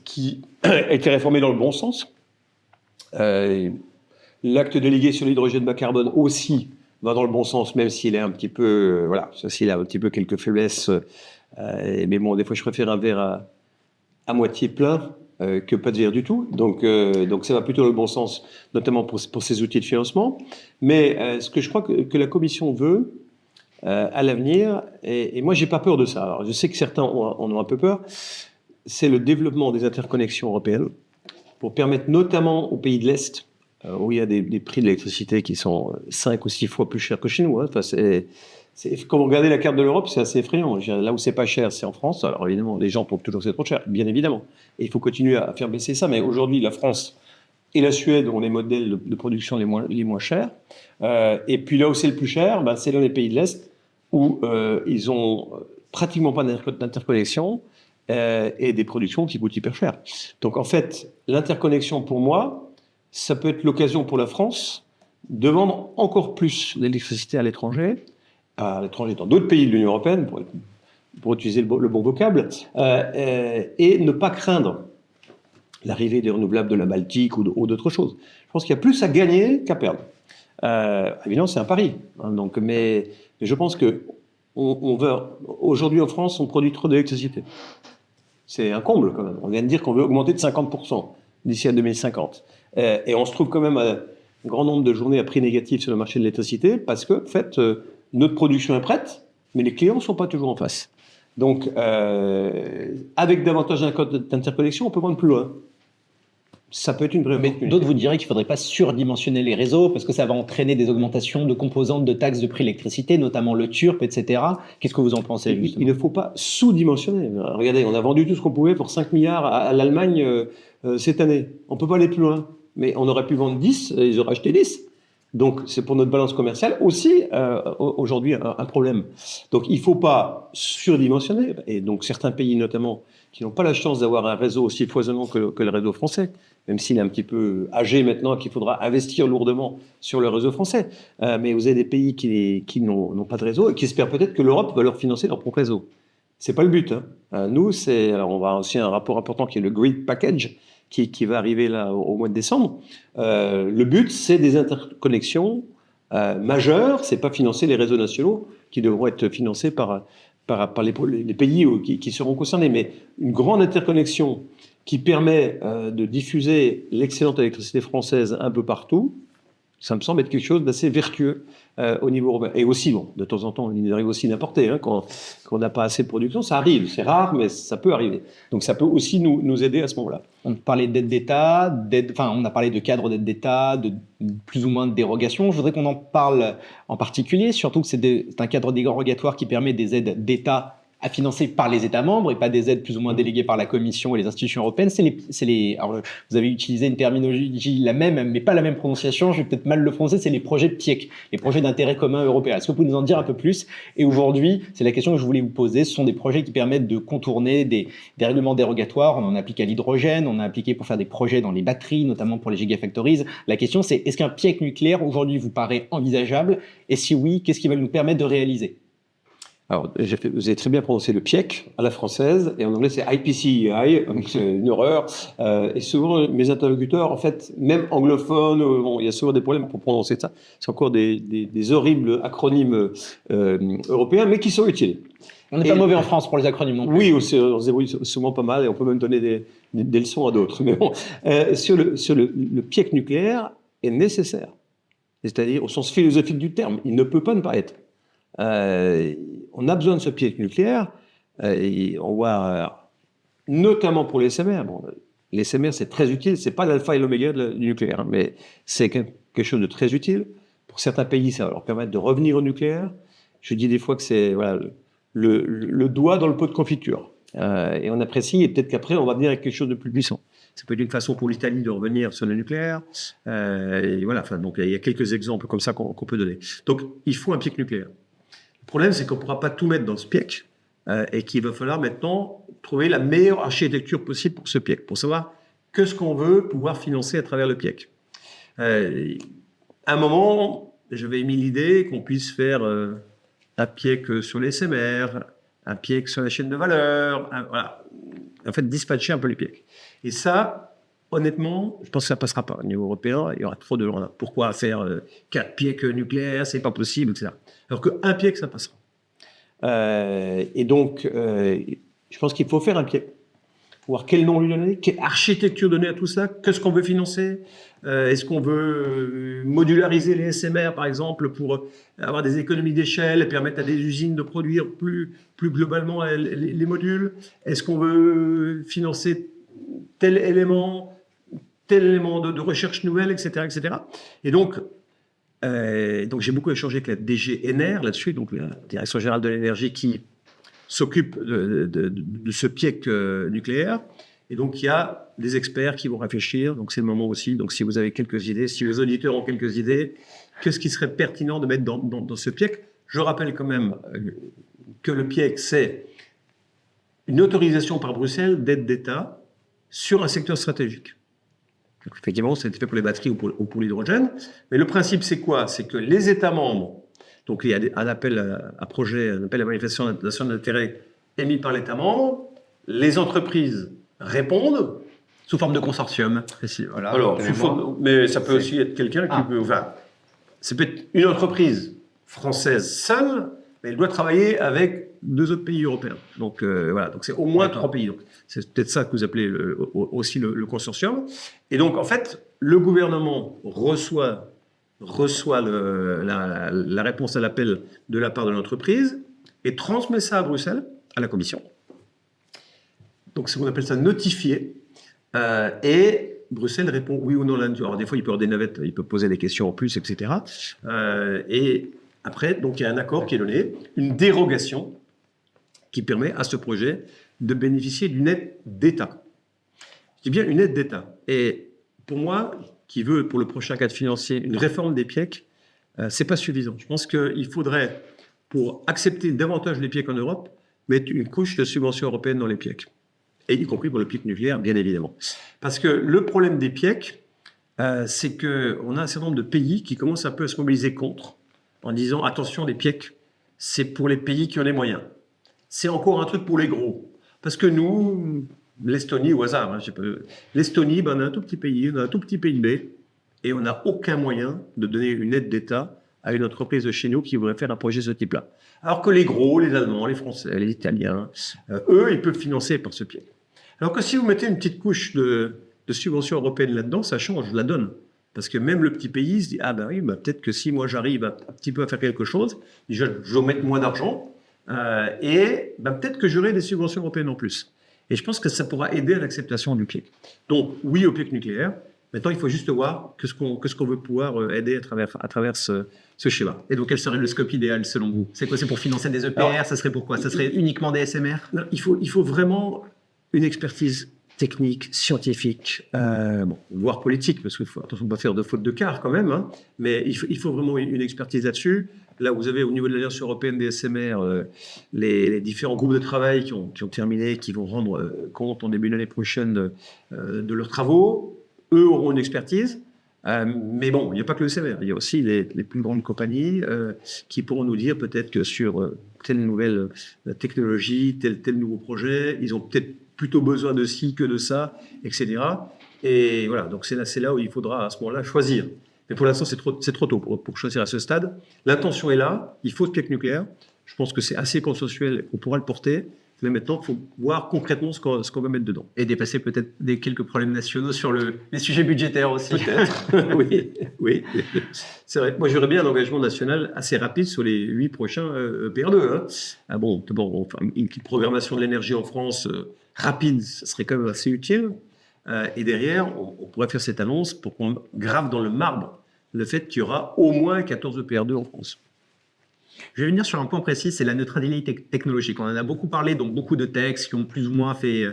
qui a été réformé dans le bon sens. L'acte délégué sur l'hydrogène bas carbone aussi va dans le bon sens, même s'il est un petit peu, s'il a un petit peu quelques faiblesses. Mais bon, des fois, je préfère un verre à moitié plein que pas de verre du tout. Donc ça va plutôt dans le bon sens, notamment pour ces outils de financement. Mais ce que je crois que la Commission veut à l'avenir, et moi, j'ai pas peur de ça. Alors, je sais que certains en ont un peu peur, c'est le développement des interconnexions européennes pour permettre notamment aux pays de l'Est, où il y a des prix de l'électricité qui sont 5 ou 6 fois plus chers que chez nous. Hein. Enfin, quand vous regardez la carte de l'Europe, c'est assez effrayant. Là où c'est pas cher, c'est en France. Alors évidemment, les gens trouvent toujours que c'est trop cher, bien évidemment. Et il faut continuer à faire baisser ça. Mais aujourd'hui, la France et la Suède ont les modèles de production les moins chers. Et puis là où c'est le plus cher, c'est dans les pays de l'Est où ils ont pratiquement pas d'interconnexion et des productions qui coûtent hyper cher. Donc en fait, l'interconnexion pour moi, ça peut être l'occasion pour la France de vendre encore plus d'électricité à l'étranger dans d'autres pays de l'Union européenne, pour utiliser le bon vocable, et ne pas craindre l'arrivée des renouvelables de la Baltique ou d'autres choses. Je pense qu'il y a plus à gagner qu'à perdre. Évidemment, c'est un pari. Hein, mais je pense que aujourd'hui en France, on produit trop d'électricité. C'est un comble quand même. On vient de dire qu'on veut augmenter de 50% d'ici à 2050. Et on se trouve quand même à un grand nombre de journées à prix négatif sur le marché de l'électricité parce que, en fait, notre production est prête, mais les clients ne sont pas toujours en face. Donc, avec davantage d'interconnexion, on peut vendre plus loin. Ça peut être une vraie opportunité. D'autres vous diraient qu'il ne faudrait pas surdimensionner les réseaux parce que ça va entraîner des augmentations de composantes de taxes de prix d'électricité, notamment le TURP, etc. Qu'est-ce que vous en pensez? Il ne faut pas sous-dimensionner. Regardez, on a vendu tout ce qu'on pouvait pour 5 milliards à l'Allemagne cette année. On ne peut pas aller plus loin. Mais on aurait pu vendre 10, ils auraient acheté 10. Donc, c'est pour notre balance commerciale aussi aujourd'hui un problème. Donc, il ne faut pas surdimensionner. Et donc, certains pays, notamment, qui n'ont pas la chance d'avoir un réseau aussi foisonnant que le réseau français, même s'il est un petit peu âgé maintenant, qu'il faudra investir lourdement sur le réseau français. Mais vous avez des pays qui n'ont pas de réseau et qui espèrent peut-être que l'Europe va leur financer leur propre réseau. C'est pas le but. Hein. Nous, alors on va aussi un rapport important qui est le Grid Package, qui va arriver là au mois de décembre. Le but, c'est des interconnexions majeures. C'est pas financer les réseaux nationaux qui devront être financés par les pays qui seront concernés, mais une grande interconnexion qui permet de diffuser l'excellente électricité française un peu partout, ça me semble être quelque chose d'assez vertueux au niveau européen. Et aussi, bon, de temps en temps, il arrive aussi d'importer, hein, quand on n'a pas assez de production, ça arrive, c'est rare, mais ça peut arriver. Donc ça peut aussi nous aider à ce moment-là. On parlait d'aide d'État, on a parlé de cadre d'aide d'État, de plus ou moins de dérogation. Je voudrais qu'on en parle en particulier, surtout que c'est un cadre dérogatoire qui permet des aides d'État à financer par les États membres et pas des aides plus ou moins déléguées par la Commission et les institutions européennes. Alors, vous avez utilisé une terminologie la même, mais pas la même prononciation, je vais peut-être mal le prononcer, c'est les projets PIEC, les projets d'intérêt commun européen. Est-ce que vous pouvez nous en dire un peu plus? Et aujourd'hui, c'est la question que je voulais vous poser, ce sont des projets qui permettent de contourner des règlements dérogatoires. On en applique à l'hydrogène, on a appliqué pour faire des projets dans les batteries, notamment pour les gigafactories. La question c'est, est-ce qu'un PIEC nucléaire aujourd'hui vous paraît envisageable? Et si oui, qu'est-ce qui va nous permettre de réaliser? Alors, vous avez très bien prononcé le PIEC à la française, et en anglais c'est IPCEI, c'est une horreur. Et souvent, mes interlocuteurs, en fait, même anglophones, bon, il y a souvent des problèmes pour prononcer ça. C'est encore des horribles acronymes européens, mais qui sont utiles. On n'est pas mauvais en France pour les acronymes non plus. Oui, on se débrouille souvent pas mal, et on peut même donner des leçons à d'autres. Mais bon, sur le PIEC nucléaire est nécessaire, c'est-à-dire au sens philosophique du terme, il ne peut pas ne pas être. On a besoin de ce PIEC nucléaire, et on voit notamment pour les SMR. Bon, les SMR c'est très utile, c'est pas l'alpha et l'oméga du nucléaire, hein, mais c'est quelque chose de très utile. Pour certains pays, ça va leur permettre de revenir au nucléaire. Je dis des fois que c'est voilà, le doigt dans le pot de confiture. Et on apprécie, et peut-être qu'après on va venir avec quelque chose de plus puissant. Ça peut être une façon pour l'Italie de revenir sur le nucléaire. Et voilà, enfin, donc il y a quelques exemples comme ça qu'on peut donner. Donc il faut un PIEC nucléaire. Le problème, c'est qu'on ne pourra pas tout mettre dans ce PIEC et qu'il va falloir maintenant trouver la meilleure architecture possible pour ce PIEC, pour savoir que ce qu'on veut pouvoir financer à travers le PIEC. À un moment, j'avais émis l'idée qu'on puisse faire un PIEC sur les SMR, un PIEC sur la chaîne de valeur, voilà. En fait, dispatcher un peu les PIEC. Et ça, honnêtement, je pense que ça ne passera pas. Au niveau européen, il y aura trop de gens. Pourquoi faire 4 PIEC nucléaires, c'est pas possible, etc. Alors qu'un PIEC, ça passera. Et donc, je pense qu'il faut faire un PIEC. Pour voir quel nom lui donner, quelle architecture donner à tout ça, qu'est-ce qu'on veut financer. Est-ce qu'on veut modulariser les SMR, par exemple, pour avoir des économies d'échelle et permettre à des usines de produire plus globalement les modules? Est-ce qu'on veut financer tel élément de recherche nouvelle, etc., etc. Et donc j'ai beaucoup échangé avec la DG ENER là-dessus, donc la Direction Générale de l'Énergie qui s'occupe de ce PIEC nucléaire. Et donc, il y a des experts qui vont réfléchir. Donc, c'est le moment aussi. Donc, si vous avez quelques idées, si les auditeurs ont quelques idées, qu'est-ce qui serait pertinent de mettre dans ce PIEC? Je rappelle quand même que le PIEC, c'est une autorisation par Bruxelles d'aide d'État sur un secteur stratégique. Donc, effectivement, c'est fait pour les batteries ou pour l'hydrogène. Mais le principe, c'est quoi? C'est que les États membres, donc il y a un appel à projet, un appel à manifestation d'intérêt émis par l'État membre, les entreprises répondent sous forme de consortium. Voilà, alors, mais ça peut aussi être quelqu'un qui peut... Enfin, ça peut être une entreprise française seule, mais elle doit travailler avec 2 autres pays européens. Donc voilà, donc c'est au moins 3 pays. Donc, c'est peut-être ça que vous appelez aussi le consortium. Et donc, en fait, le gouvernement reçoit la réponse à l'appel de la part de l'entreprise et transmet ça à Bruxelles, à la Commission. Donc, c'est ce qu'on appelle ça notifié. Et Bruxelles répond oui ou non là-dessus. Alors, des fois, il peut y avoir des navettes, il peut poser des questions en plus, etc. Et après, donc, il y a un accord qui est donné, une dérogation qui permet à ce projet de bénéficier d'une aide d'État. Je dis bien une aide d'État. Et pour moi, qui veut, pour le prochain cadre financier, une réforme des PIEC, c'est pas suffisant. Je pense qu'il faudrait, pour accepter davantage les PIEC en Europe, mettre une couche de subventions européennes dans les PIEC. Et y compris pour le PIEC nucléaire, bien évidemment. Parce que le problème des PIEC, c'est qu'on a un certain nombre de pays qui commencent un peu à se mobiliser contre, en disant, attention, les PIEC, c'est pour les pays qui ont les moyens. C'est encore un truc pour les gros. Parce que nous, l'Estonie, au hasard, hein, l'Estonie, ben, on a un tout petit pays, on a un tout petit PIB, et on n'a aucun moyen de donner une aide d'État à une entreprise de chez nous qui voudrait faire un projet de ce type-là. Alors que les gros, les Allemands, les Français, les Italiens, eux, ils peuvent financer par ce PIEC. Alors que si vous mettez une petite couche de subventions européennes là-dedans, ça change la donne. Parce que même le petit pays se dit, ah ben oui, ben peut-être que si moi j'arrive un petit peu à faire quelque chose, déjà je vais mettre moins d'argent, et ben peut-être que j'aurai des subventions européennes en plus. Et je pense que ça pourra aider à l'acceptation du PIEC. Donc oui au PIEC nucléaire, Maintenant, il faut juste voir qu'est-ce qu'on veut pouvoir aider à travers ce schéma. Et donc, quel serait le scope idéal selon vous? C'est quoi? C'est pour financer des EPR? Alors, ça serait pour quoi? Ça serait uniquement des SMR? Non, il faut vraiment une expertise technique, scientifique, voire politique, parce qu'il faut attention de ne pas faire de faute de quart quand même, hein, mais il faut vraiment une expertise là-dessus. Là, vous avez au niveau de l'Alliance européenne des SMR les différents groupes de travail qui ont terminé, qui vont rendre compte en début de l'année prochaine de leurs travaux. Eux auront une expertise. Mais bon, il n'y a pas que le SMR, il y a aussi les plus grandes compagnies qui pourront nous dire peut-être que sur telle nouvelle technologie, tel nouveau projet, ils ont peut-être plutôt besoin de ci que de ça, etc. Et voilà, donc c'est là où il faudra à ce moment-là choisir. Mais pour l'instant, c'est trop tôt pour choisir à ce stade. L'intention est là, il faut ce piège nucléaire. Je pense que c'est assez consensuel, on pourra le porter. Mais maintenant, il faut voir concrètement ce qu'on va mettre dedans. Et dépasser peut-être quelques problèmes nationaux sur les sujets budgétaires aussi. Peut-être, oui. C'est vrai. Moi, j'aurais bien un engagement national assez rapide sur les 8 prochains PR2. Hein. Ah bon, d'abord, enfin, une petite programmation de l'énergie en France rapide, ça serait quand même assez utile. Et derrière, on pourrait faire cette annonce pour qu'on grave dans le marbre le fait qu'il y aura au moins 14 PR2 en France. Je vais venir sur un point précis, c'est la neutralité technologique. On en a beaucoup parlé, donc beaucoup de textes qui ont plus ou moins fait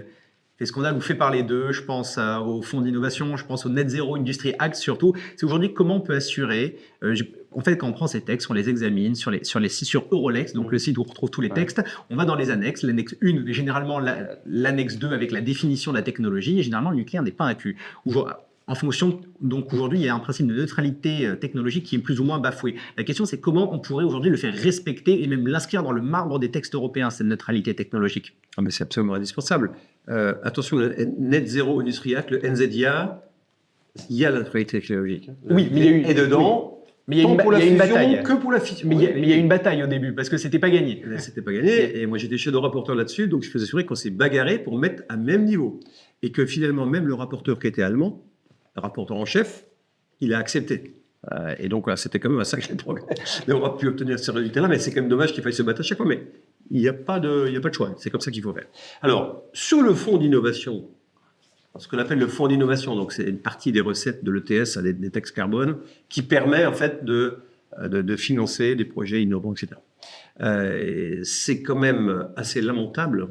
scandale ou fait parler d'eux. Je pense au fonds d'innovation, je pense au Net Zero Industry Act surtout. C'est aujourd'hui comment on peut assurer, en fait quand on prend ces textes, on les examine sur les sites, sur Eurolex, donc le site où on retrouve tous les textes, on va dans les annexes, l'annexe 1, généralement l'annexe 2 avec la définition de la technologie, et généralement le nucléaire n'est pas inclus. En fonction, donc aujourd'hui, il y a un principe de neutralité technologique qui est plus ou moins bafoué. La question, c'est comment on pourrait aujourd'hui le faire respecter et même l'inscrire dans le marbre des textes européens, cette neutralité technologique. Ah mais c'est absolument indispensable. Attention, le Net Zero Industry Act, le NZIA, il y a la neutralité technologique. Oui, mais il y a eu... Et dedans... Oui. Mais il y a une bataille. Que pour la fission. Mais il y a une bataille au début, parce que c'était pas gagné. C'était pas gagné, et moi j'étais shadow rapporteur là-dessus, donc je faisais assurer qu'on s'est bagarré pour mettre à même niveau. Et que finalement, même le rapporteur qui était allemand, le rapporteur en chef, il a accepté. Et donc voilà, c'était quand même un sacré progrès. Mais on va plus obtenir ce résultat-là, mais c'est quand même dommage qu'il faille se battre à chaque fois. Mais il n'y a pas de choix, c'est comme ça qu'il faut faire. Alors, sur le fonds d'innovation, ce qu'on appelle le fonds d'innovation, donc c'est une partie des recettes de l'ETS, des taxes carbone, qui permet en fait de financer des projets innovants, etc. C'est quand même assez lamentable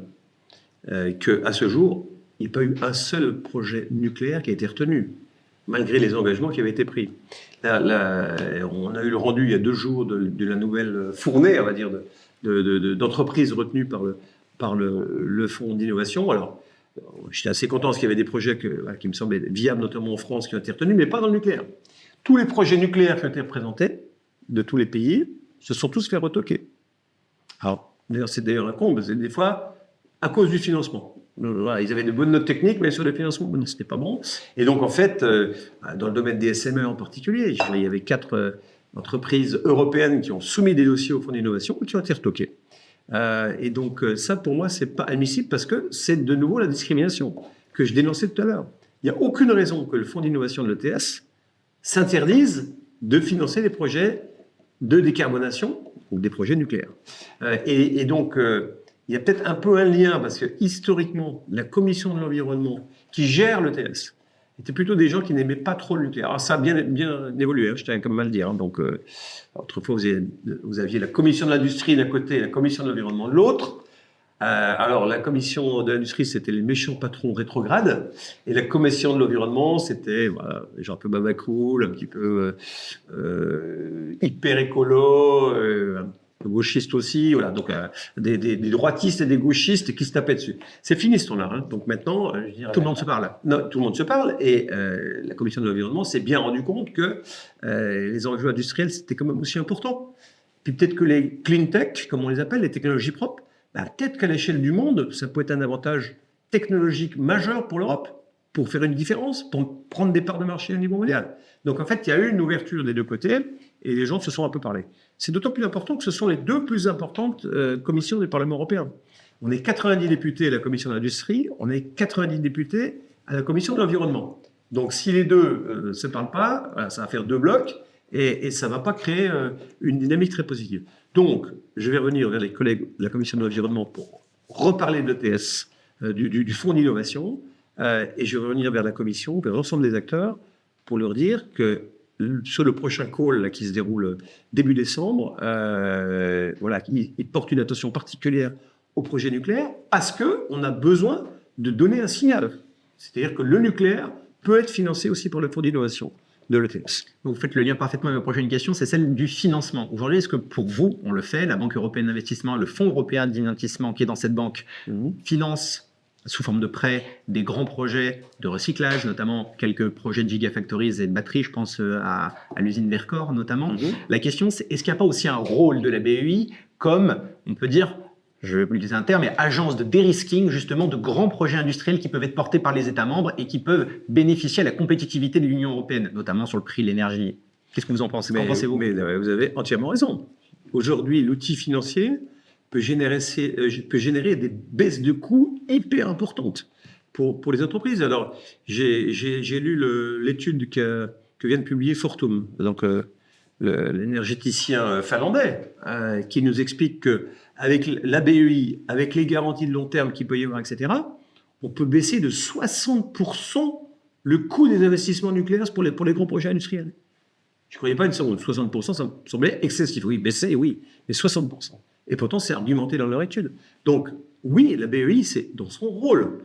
qu'à ce jour, il n'y ait pas eu un seul projet nucléaire qui a été retenu, malgré les engagements qui avaient été pris. On a eu le rendu il y a 2 jours de la nouvelle fournée, on va dire, d'entreprises retenues par le fonds d'innovation. Alors, j'étais assez content parce qu'il y avait des projets qui me semblaient viables, notamment en France, qui ont été retenus, mais pas dans le nucléaire. Tous les projets nucléaires qui ont été représentés de tous les pays se sont tous fait retoquer. Alors, c'est d'ailleurs un comble, c'est des fois à cause du financement. Voilà, ils avaient de bonnes notes techniques, mais sur le financement, non, c'était pas bon. Et donc, en fait, dans le domaine des SME en particulier, il y avait 4 entreprises européennes qui ont soumis des dossiers au fonds d'innovation et qui ont été retoquées. Et donc, ça, pour moi, c'est pas admissible parce que c'est de nouveau la discrimination que je dénonçais tout à l'heure. Il n'y a aucune raison que le fonds d'innovation de l'ETS s'interdise de financer des projets de décarbonation ou des projets nucléaires. Et donc, il y a peut-être un peu un lien parce que historiquement, la Commission de l'environnement qui gère l'ETS étaient plutôt des gens qui n'aimaient pas trop le nucléaire. Alors ça a bien évolué, hein, je tiens comme mal à le dire. Hein. Donc, autrefois, vous aviez la Commission de l'industrie d'un côté et la Commission de l'environnement de l'autre. Alors, la Commission de l'industrie, c'était les méchants patrons rétrogrades. Et la Commission de l'environnement, c'était voilà, des gens un peu babacools, un petit peu hyper écolo, gauchistes aussi, voilà, donc des droitistes et des gauchistes qui se tapaient dessus. C'est fini ce temps-là. Hein. Donc maintenant, je dirais, tout le monde se parle. Non, tout le monde se parle et la Commission de l'environnement s'est bien rendu compte que les enjeux industriels, c'était quand même aussi important. Puis peut-être que les clean tech, comme on les appelle, les technologies propres, peut-être qu'à l'échelle du monde, ça peut être un avantage technologique majeur pour l'Europe, pour faire une différence, pour prendre des parts de marché au niveau mondial. Donc en fait, il y a eu une ouverture des deux côtés et les gens se sont un peu parlé. C'est d'autant plus important que ce sont les 2 plus importantes commissions du Parlement européen. On est 90 députés à la commission de l'industrie, on est 90 députés à la commission de l'environnement. Donc si les 2 ne se parlent pas, voilà, ça va faire 2 blocs et ça ne va pas créer une dynamique très positive. Donc, je vais revenir vers les collègues de la commission de l'environnement pour reparler de l'ETS, du fonds d'innovation, et je vais revenir vers la commission, vers l'ensemble des acteurs, pour leur dire que sur le prochain call là, qui se déroule début décembre, voilà, ils portent une attention particulière au projet nucléaire parce qu'on a besoin de donner un signal. C'est-à-dire que le nucléaire peut être financé aussi par le fonds d'innovation de l'ETS. Vous faites le lien parfaitement avec ma prochaine question, c'est celle du financement. Aujourd'hui, est-ce que pour vous, on le fait, la Banque européenne d'investissement, le Fonds européen d'investissement qui est dans cette banque, finance sous forme de prêts des grands projets de recyclage, notamment quelques projets de gigafactories et de batteries, je pense à l'usine Vercors notamment. La question, c'est est-ce qu'il n'y a pas aussi un rôle de la BEI comme, on peut dire, je vais utiliser un terme, mais agence de dérisking, justement, de grands projets industriels qui peuvent être portés par les États membres et qui peuvent bénéficier à la compétitivité de l'Union européenne, notamment sur le prix de l'énergie. Qu'est-ce que vous en pensez? Qu'en pensez-vous? Mais vous avez entièrement raison. Aujourd'hui, l'outil financier peut générer des baisses de coûts hyper importantes pour les entreprises. Alors, j'ai lu l'étude que vient de publier Fortum, donc l'énergéticien finlandais, qui nous explique que avec la BEI, avec les garanties de long terme qu'il peut y avoir, etc., on peut baisser de 60% le coût des investissements nucléaires pour les grands projets industriels. Je ne croyais pas une seconde. 60%, ça me semblait excessif. Oui, baisser, oui, mais 60%. Et pourtant, c'est argumenté dans leur étude. Donc, oui, la BEI, c'est dans son rôle.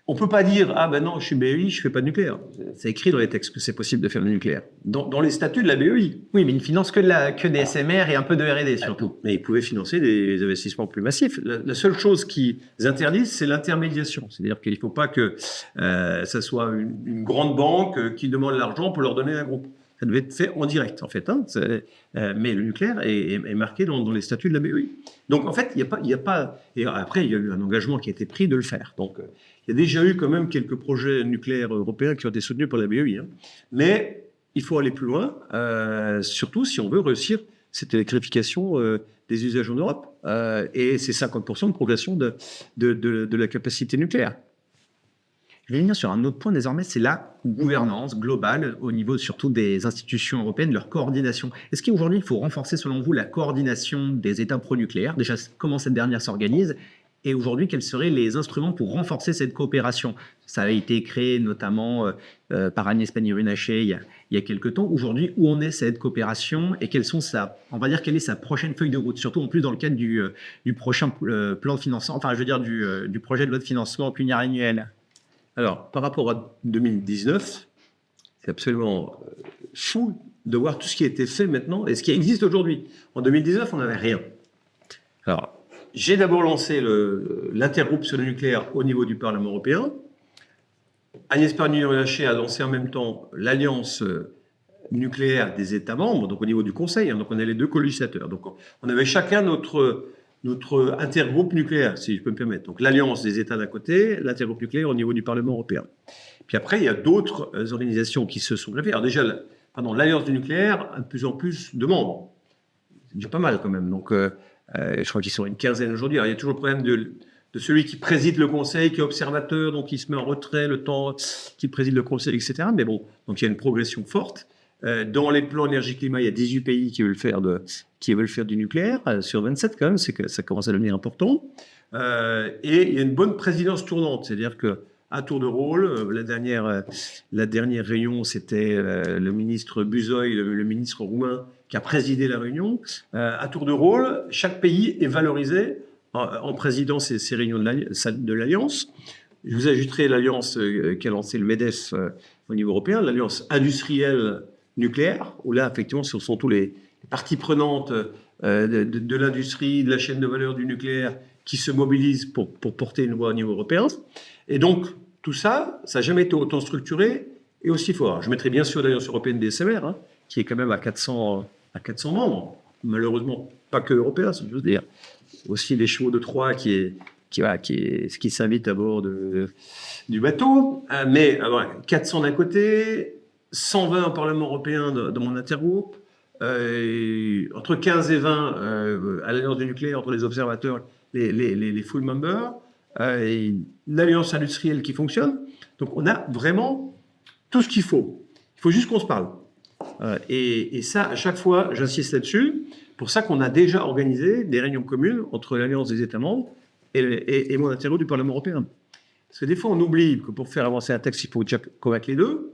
On ne peut pas dire « Ah ben non, je suis BEI, je ne fais pas de nucléaire ». C'est écrit dans les textes que c'est possible de faire du nucléaire. Dans les statuts de la BEI. Oui, mais il ne finance que des SMR et un peu de R&D surtout. Mais ils pouvaient financer des investissements plus massifs. La seule chose qu'ils interdisent, c'est l'intermédiation. C'est-à-dire qu'il ne faut pas que ça soit une grande banque qui demande l'argent pour leur donner un groupe. Ça devait être fait en direct, en fait. Hein, mais le nucléaire est marqué dans les statuts de la BEI. Donc, en fait, il n'y a pas... Et après, il y a eu un engagement qui a été pris de le faire. Donc, il y a déjà eu quand même quelques projets nucléaires européens qui ont été soutenus par la BEI. Hein. Mais il faut aller plus loin, surtout si on veut réussir cette électrification des usages en Europe. Et c'est 50% de progression de la capacité nucléaire. Je vais venir sur un autre point désormais, c'est la gouvernance globale au niveau surtout des institutions européennes, leur coordination. Est-ce qu'aujourd'hui, il faut renforcer selon vous la coordination des États pro-nucléaires? Déjà, comment cette dernière s'organise? Et aujourd'hui, quels seraient les instruments pour renforcer cette coopération? Ça a été créé notamment par Agnès Pannier-Runacher il y a quelques temps. Aujourd'hui, où en est cette coopération et quelle est sa prochaine feuille de route? Surtout en plus dans le cadre du prochain plan de financement, enfin je veux dire du projet de loi de financement pluriannuel. Alors, par rapport à 2019, c'est absolument fou de voir tout ce qui a été fait maintenant et ce qui existe aujourd'hui. En 2019, on n'avait rien. Alors, j'ai d'abord lancé l'intergroupe sur le nucléaire au niveau du Parlement européen. Agnès Pannier-Runacher a lancé en même temps l'alliance nucléaire des États membres, donc au niveau du Conseil. Hein, donc, on est les deux co-législateurs. Donc, on avait chacun notre intergroupe nucléaire, si je peux me permettre. Donc, l'alliance des États d'un côté, l'intergroupe nucléaire au niveau du Parlement européen. Puis après, il y a d'autres organisations qui se sont greffées. Alors déjà, l'alliance du nucléaire a de plus en plus de membres. C'est déjà pas mal quand même. Donc, je crois qu'ils sont une quinzaine aujourd'hui. Alors, il y a toujours le problème de celui qui préside le Conseil, qui est observateur, donc il se met en retrait le temps qu'il préside le Conseil, etc. Mais bon, donc il y a une progression forte. Dans les plans énergie-climat, il y a 18 pays qui veulent faire du nucléaire, sur 27 quand même, c'est que ça commence à devenir important. Et il y a une bonne présidence tournante, c'est-à-dire qu'à tour de rôle, la dernière réunion, c'était le ministre Buzoi, le ministre roumain, qui a présidé la réunion. À tour de rôle, chaque pays est valorisé en présidant ces réunions de l'Alliance. Je vous ajouterai l'Alliance qu'a lancée le MEDEF au niveau européen, l'Alliance industrielle nucléaire, où là, effectivement, ce sont tous les parties prenantes de l'industrie, de la chaîne de valeur du nucléaire qui se mobilisent pour porter une voix au niveau européen. Et donc, tout ça, ça n'a jamais été autant structuré et aussi fort. Je mettrai bien sûr l'Alliance européenne des SMR, hein, qui est quand même à 400 membres. Malheureusement, pas que européens, si je veux dire. Aussi les chevaux de Troie qui s'invitent à bord du bateau. Mais 400 d'un côté, 120 au Parlement européen dans mon intergroupe, entre 15 et 20 à l'Alliance du nucléaire, entre les observateurs, les full members, l'Alliance industrielle qui fonctionne. Donc on a vraiment tout ce qu'il faut. Il faut juste qu'on se parle. Et ça, à chaque fois, j'insiste là-dessus. Pour ça qu'on a déjà organisé des réunions communes entre l'Alliance des États membres et mon intergroupe du Parlement européen. Parce que des fois, on oublie que pour faire avancer un texte, il faut déjà convaincre les deux.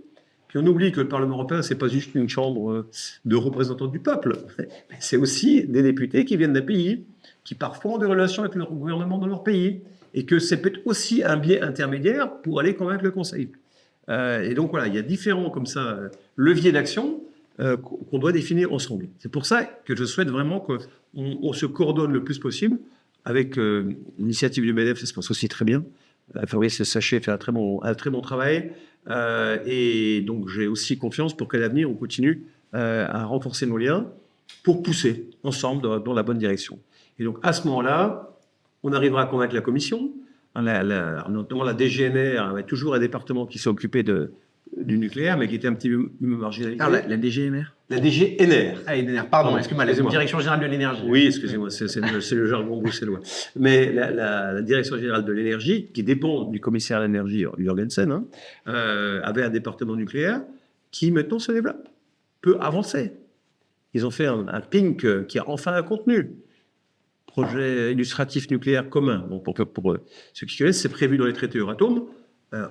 Puis on oublie que le Parlement européen, c'est pas juste une chambre de représentants du peuple, c'est aussi des députés qui viennent d'un pays, qui parfois ont des relations avec leur gouvernement dans leur pays, et que c'est peut-être aussi un biais intermédiaire pour aller convaincre le Conseil. Et donc voilà, il y a différents comme ça leviers d'action qu'on doit définir ensemble. C'est pour ça que je souhaite vraiment qu'on se coordonne le plus possible avec l'initiative du MEDEF, ça se passe aussi très bien. Fabrice Sachet fait un très bon travail. Et donc j'ai aussi confiance pour qu'à l'avenir, on continue à renforcer nos liens pour pousser ensemble dans la bonne direction. Et donc à ce moment-là, on arrivera à convaincre la Commission. Notamment la DGNR avait toujours un département qui s'est occupé du nucléaire, mais qui était un petit peu marginalisé. Alors, la DGNR. La DGNR. Ah, NR, pardon, excusez-moi, la Direction Générale de l'Énergie. Oui, excusez-moi, c'est le jargon bruxellois. Mais la Direction Générale de l'Énergie, qui dépend du commissaire à l'énergie, Jürgensen, avait un département nucléaire qui maintenant se développe, peut avancer. Ils ont fait un PINC qui a enfin un contenu. Projet illustratif nucléaire commun. Donc pour ceux qui connaissent, c'est prévu dans les traités Euratom.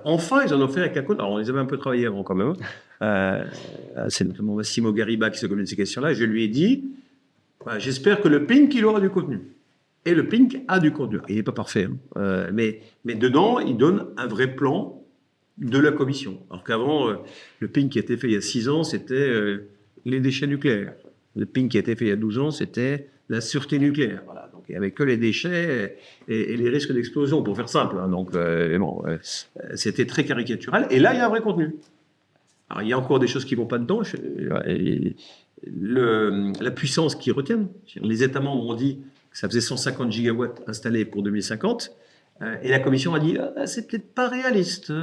Enfin, ils en ont fait avec un code. Alors, on les avait un peu travaillé avant quand même. C'est notamment Massimo Gariba qui s'occupe de ces questions-là. Je lui ai dit, j'espère que le PINC, il aura du contenu. Et le PINC a du contenu. Il n'est pas parfait, mais dedans, il donne un vrai plan de la Commission. Alors qu'avant, le PINC qui a été fait il y a 6 ans, c'était les déchets nucléaires. Le PINC qui a été fait il y a 12 ans, c'était la sûreté nucléaire. Voilà. Donc, il n'y avait que les déchets et les risques d'explosion, pour faire simple. Donc, c'était très caricatural. Et là, il y a un vrai contenu. Alors, il y a encore des choses qui ne vont pas dedans. La puissance qu'ils retiennent. Les États membres ont dit que ça faisait 150 gigawatts installés pour 2050. Et la Commission a dit c'est peut-être pas réaliste.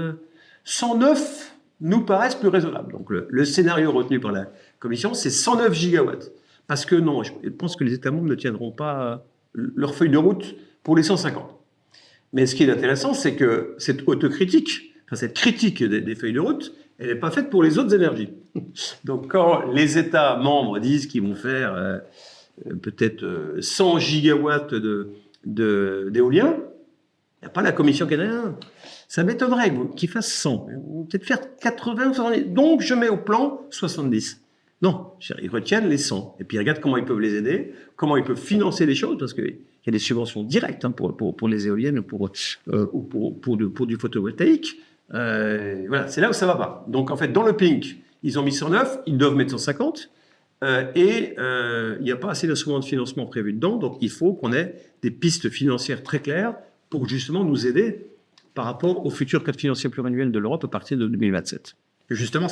109 nous paraissent plus raisonnables. Donc, le scénario retenu par la Commission, c'est 109 gigawatts. Parce que non, je pense que les États membres ne tiendront pas leur feuille de route pour les 150. Mais ce qui est intéressant, c'est que cette autocritique, cette critique des feuilles de route, elle n'est pas faite pour les autres énergies. Donc quand les États membres disent qu'ils vont faire peut-être 100 gigawatts d'éolien, il n'y a pas la Commission qui a dit ça m'étonnerait qu'ils fassent 100. Ils vont peut-être faire 80 ou 70. Donc je mets au plan 70. Non, ils retiennent les 100. Et puis ils regardent comment ils peuvent les aider, comment ils peuvent financer les choses, parce qu'il y a des subventions directes pour les éoliennes ou pour du photovoltaïque. Voilà, c'est là où ça va pas. Donc en fait, dans le PINC, ils ont mis 109, ils doivent mettre 150, et il n'y a pas assez d'instruments de financement prévus dedans, donc il faut qu'on ait des pistes financières très claires pour justement nous aider par rapport au futur cadre financier pluriannuel de l'Europe à partir de 2027. Justement,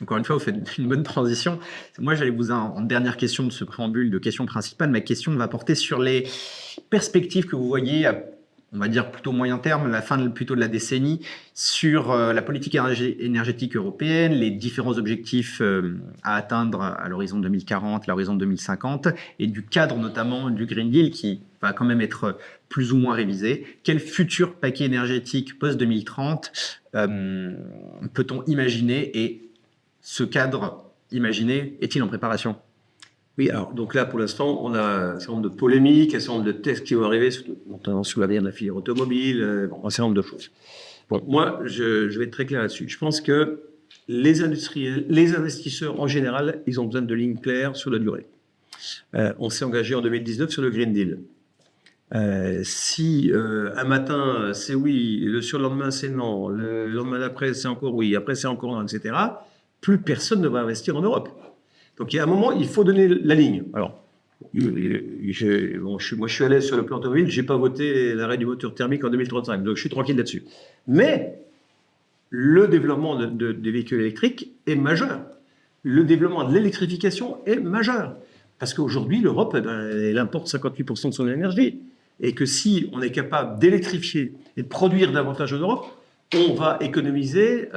encore une fois, vous faites une bonne transition. Moi, j'allais vous en dernière question de ce préambule, de question principale. Ma question va porter sur les perspectives que vous voyez, on va dire plutôt moyen terme, la fin plutôt de la décennie, sur la politique énergétique européenne, les différents objectifs à atteindre à l'horizon 2040, l'horizon 2050, et du cadre notamment du Green Deal qui va quand même être plus ou moins révisé. Quel futur paquet énergétique post-2030 peut-on imaginer, et ce cadre imaginé est-il en préparation? Oui, alors donc là, pour l'instant, on a un certain nombre de polémiques, un certain nombre de tests qui vont arriver, notamment sur l'avenir de la filière automobile, un certain nombre de choses. Bon, moi, je vais être très clair là-dessus. Je pense que les industriels, les investisseurs en général, ils ont besoin de lignes claires sur la durée. On s'est engagé en 2019 sur le Green Deal. Si un matin c'est oui, le surlendemain c'est non, le lendemain d'après c'est encore oui, après c'est encore non, etc., plus personne ne va investir en Europe. Donc il y a un moment, il faut donner la ligne. Alors, moi je suis à l'aise sur le plan automobile, je n'ai pas voté l'arrêt du moteur thermique en 2035, donc je suis tranquille là-dessus. Mais le développement des véhicules électriques est majeur. Le développement de l'électrification est majeur. Parce qu'aujourd'hui, l'Europe, elle importe 58% de son énergie. Et que si on est capable d'électrifier et de produire davantage en Europe, on va économiser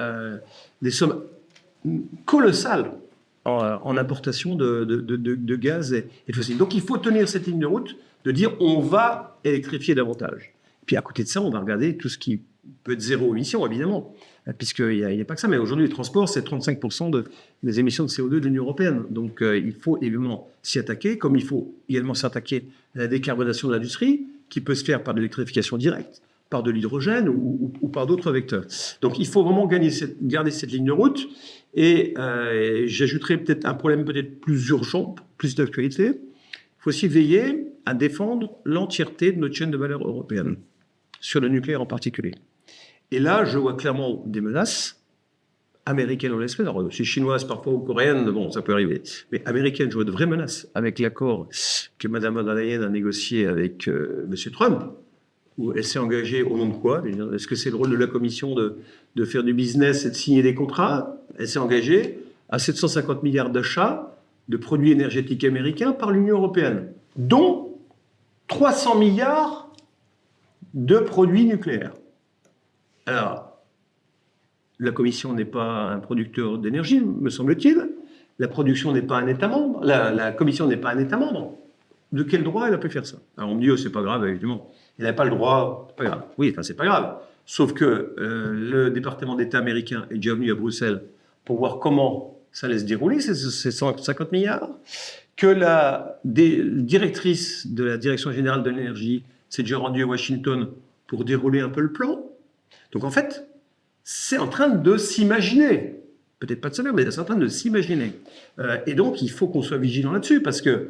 des sommes colossales en importation de gaz et de fossiles. Donc il faut tenir cette ligne de route de dire on va électrifier davantage. Puis à côté de ça, on va regarder tout ce qui peut être zéro émission, évidemment, puisqu'il n'y a pas que ça. Mais aujourd'hui, les transports, c'est 35% des émissions de CO2 de l'Union européenne. Donc il faut évidemment s'y attaquer, comme il faut également s'attaquer à la décarbonation de l'industrie, qui peut se faire par de l'électrification directe, par de l'hydrogène ou par d'autres vecteurs. Donc, il faut vraiment garder cette ligne de route. Et j'ajouterais peut-être un problème peut-être plus urgent, plus d'actualité. Il faut aussi veiller à défendre l'entièreté de notre chaîne de valeur européenne, sur le nucléaire en particulier. Et là, je vois clairement des menaces américaines en l'espèce. Alors, c'est chinoise parfois ou coréenne, bon, ça peut arriver. Mais américaines, je vois de vraies menaces avec l'accord que Mme von der Leyen a négocié avec M. Trump, où elle s'est engagée au nom de quoi? Est-ce que c'est le rôle de la Commission de faire du business et de signer des contrats? Elle s'est engagée à 750 milliards d'achats de produits énergétiques américains par l'Union européenne, dont 300 milliards de produits nucléaires. Alors, la Commission n'est pas un producteur d'énergie, me semble-t-il. La production n'est pas un État membre. La Commission n'est pas un État membre. De quel droit elle a pu faire ça? Alors on me dit, oh, c'est pas grave, évidemment. Elle n'a pas le droit, c'est pas grave. Oui, enfin, c'est pas grave. Sauf que le département d'État américain est déjà venu à Bruxelles pour voir comment ça allait se dérouler, ces 150 milliards. Que la directrice de la Direction générale de l'énergie s'est déjà rendue à Washington pour dérouler un peu le plan. Donc en fait, c'est en train de s'imaginer. Peut-être pas de salaire, mais c'est en train de s'imaginer. Et donc, il faut qu'on soit vigilant là-dessus, parce que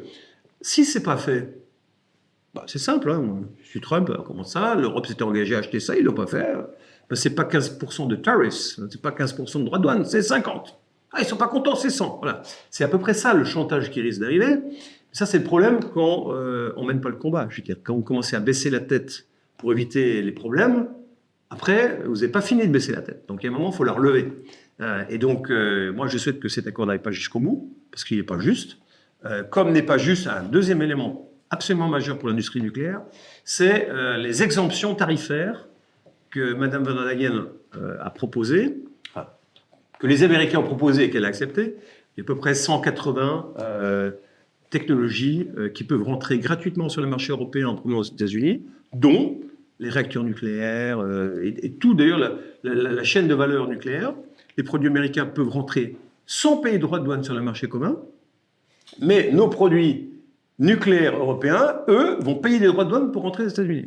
si c'est pas fait, bah, c'est simple. Hein. Je suis Trump, comment ça? L'Europe s'était engagée à acheter ça, ils l'ont pas fait. Ben, c'est pas 15% de tariffs, c'est pas 15% de droits de douane, c'est 50. Ah, ils sont pas contents, c'est 100. Voilà. C'est à peu près ça le chantage qui risque d'arriver. Ça, c'est le problème quand on mène pas le combat. Je veux dire, quand vous commencez à baisser la tête pour éviter les problèmes, après, vous n'avez pas fini de baisser la tête. Donc, il y a un moment, il faut la relever. Et donc, moi, je souhaite que cet accord n'aille pas jusqu'au bout, parce qu'il n'est pas juste. Comme n'est pas juste un deuxième élément absolument majeur pour l'industrie nucléaire, c'est les exemptions tarifaires que Mme von der Leyen a proposées, enfin, que les Américains ont proposées et qu'elle a acceptées. Il y a à peu près 180 technologies qui peuvent rentrer gratuitement sur le marché européen en provenance aux États-Unis, dont les réacteurs nucléaires et tout, d'ailleurs, la chaîne de valeur nucléaire. Les produits américains peuvent rentrer sans payer de droits de douane sur le marché commun, mais nos produits nucléaires européens, eux, vont payer des droits de douane pour rentrer aux États-Unis.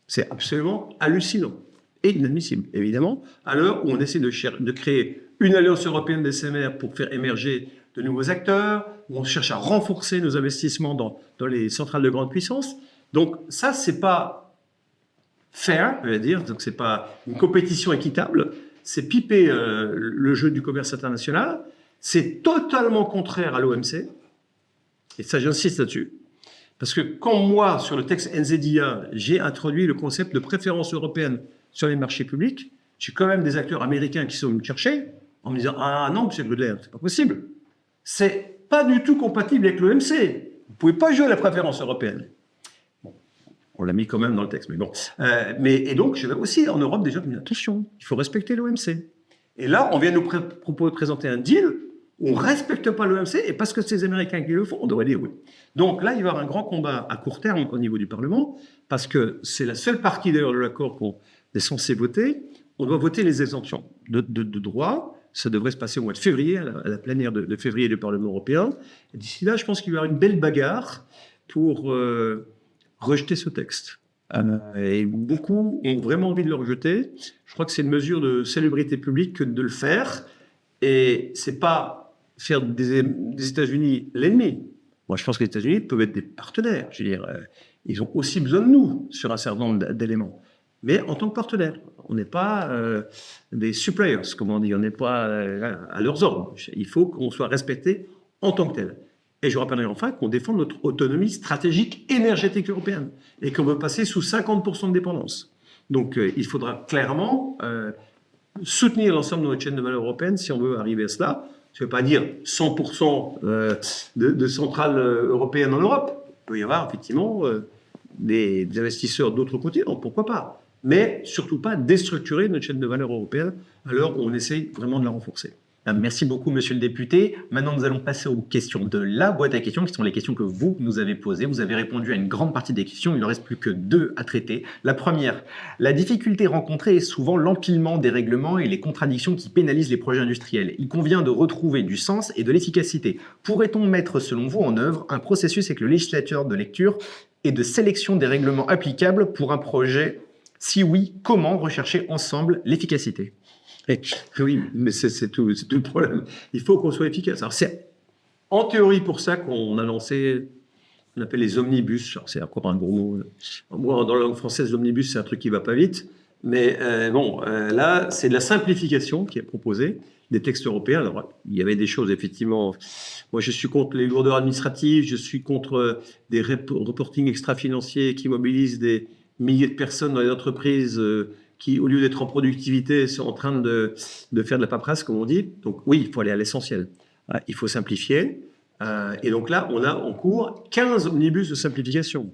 C'est absolument hallucinant et inadmissible, évidemment, à l'heure où on essaie de créer une alliance européenne des SMR pour faire émerger de nouveaux acteurs, où on cherche à renforcer nos investissements dans les centrales de grande puissance. Donc ça, c'est pas fair, je vais dire, donc c'est pas une compétition équitable, c'est piper le jeu du commerce international, c'est totalement contraire à l'OMC, et ça j'insiste là-dessus, parce que quand moi, sur le texte NZIA, j'ai introduit le concept de préférence européenne sur les marchés publics, j'ai quand même des acteurs américains qui sont venus me chercher en me disant « Ah non, M. Godler, c'est pas possible, c'est pas du tout compatible avec l'OMC, vous pouvez pas jouer à la préférence européenne ». On l'a mis quand même dans le texte, mais bon. Et donc, je vais aussi en Europe déjà dire attention, il faut respecter l'OMC. Et là, on vient nous présenter un deal où on ne respecte pas l'OMC, et parce que c'est les Américains qui le font, on devrait dire oui. Donc là, il va y avoir un grand combat à court terme au niveau du Parlement, parce que c'est la seule partie d'ailleurs de l'accord qu'on est censé voter. On doit voter les exemptions de droit. Ça devrait se passer au mois de février, à la plénière de février du Parlement européen. Et d'ici là, je pense qu'il va y avoir une belle bagarre pour rejeter ce texte. Et beaucoup ont vraiment envie de le rejeter. Je crois que c'est une mesure de célébrité publique que de le faire. Et c'est pas faire des États-Unis l'ennemi. Moi, je pense que les États-Unis peuvent être des partenaires. Je veux dire, ils ont aussi besoin de nous sur un certain nombre d'éléments. Mais en tant que partenaires, on n'est pas des suppliers, comme on dit. On n'est pas à leurs ordres. Il faut qu'on soit respecté en tant que tel. Et je rappellerai enfin qu'on défend notre autonomie stratégique énergétique européenne et qu'on veut passer sous 50% de dépendance. Donc, il faudra clairement soutenir l'ensemble de notre chaîne de valeur européenne si on veut arriver à cela. Je ne veux pas dire 100% de centrales européennes en Europe. Il peut y avoir effectivement des investisseurs d'autres côtés, donc pourquoi pas. Mais surtout pas déstructurer notre chaîne de valeur européenne à l'heure où on essaye vraiment de la renforcer. Merci beaucoup, monsieur le député. Maintenant, nous allons passer aux questions de la boîte à questions, qui sont les questions que vous nous avez posées. Vous avez répondu à une grande partie des questions. Il ne reste plus que 2 à traiter. La première, la difficulté rencontrée est souvent l'empilement des règlements et les contradictions qui pénalisent les projets industriels. Il convient de retrouver du sens et de l'efficacité. Pourrait-on mettre, selon vous, en œuvre un processus avec le législateur de lecture et de sélection des règlements applicables pour un projet Si oui, comment rechercher ensemble l'efficacité? Oui, mais c'est tout le problème. Il faut qu'on soit efficace. Alors, c'est en théorie pour ça qu'on a lancé, on appelle les omnibus. Alors, c'est encore un gros mot. Moi, dans la langue française, l'omnibus, c'est un truc qui va pas vite. Mais là, c'est de la simplification qui est proposée des textes européens. Alors, il y avait des choses, effectivement. Moi, je suis contre les lourdeurs administratives, je suis contre des reporting extra-financiers qui mobilisent des milliers de personnes dans les entreprises qui, au lieu d'être en productivité, sont en train de faire de la paperasse, comme on dit. Donc, oui, il faut aller à l'essentiel. Il faut simplifier. Et donc là, on a en cours 15 omnibus de simplification,